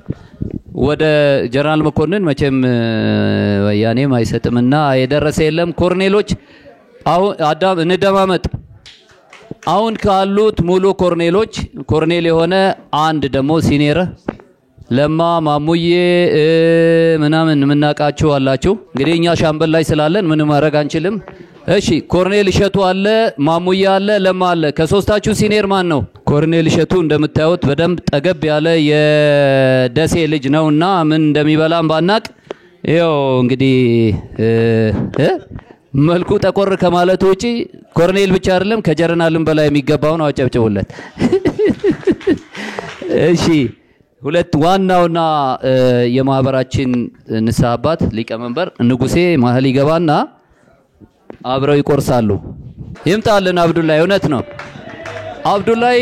ወደ ጀነራል መኮንን መቼም ወያኔም አይሰጥምና የደረሰ የለም። ኮርኔሎች አሁን እንደማመጥ አሁን ካሉት ሙሉ ኮርኔሎች ኮርኔል የሆነ አንድ ደግሞ ሲኒየር ለማ ማሙዬ ምናምን ምናቃችሁ አላችሁ። እንግዲህ እኛ ሻምበል ላይ ስላለን ምን ማድረግ አንችልም። እሺ ኮርኔል እሸቱ አለ፣ ማሙዬ አለ፣ ለማ አለ። ከሶስታችሁ ሲኒየር ማን ነው? ኮርኔል እሸቱ እንደምታዩት በደንብ ጠገብ ያለ የደሴ ልጅ ነውና ምን እንደሚበላም ባናቅ ይኸው እንግዲህ መልኩ ጠቆር ከማለቱ ውጪ ኮርኔል ብቻ አይደለም ከጀነራልም በላይ የሚገባው ነው። አጨብጭቡለት። እሺ 2 ዋናውና የማህበራችን ንስሐ አባት ሊቀመንበር ንጉሴ ማህል ይገባና አብረው ይቆርሳሉ። ይምጣልን አብዱላይ። እውነት ነው አብዱላይ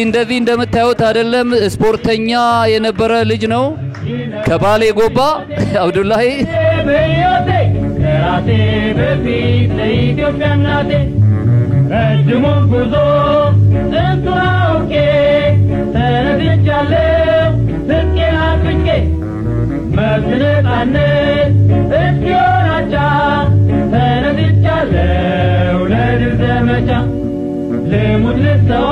እንደዚህ እንደምታዩት አይደለም፣ ስፖርተኛ የነበረ ልጅ ነው ከባሌ ጎባ። አብዱላይ
ረጅሙን ጉዞ ስንቱን አውቄ ተነስቻለሁ ስቄን አጥብቄ መብት ነፃነት እስኪሆናቻ ተነስቻለሁ ለድል ዘመቻ ልሙት ልሰዋ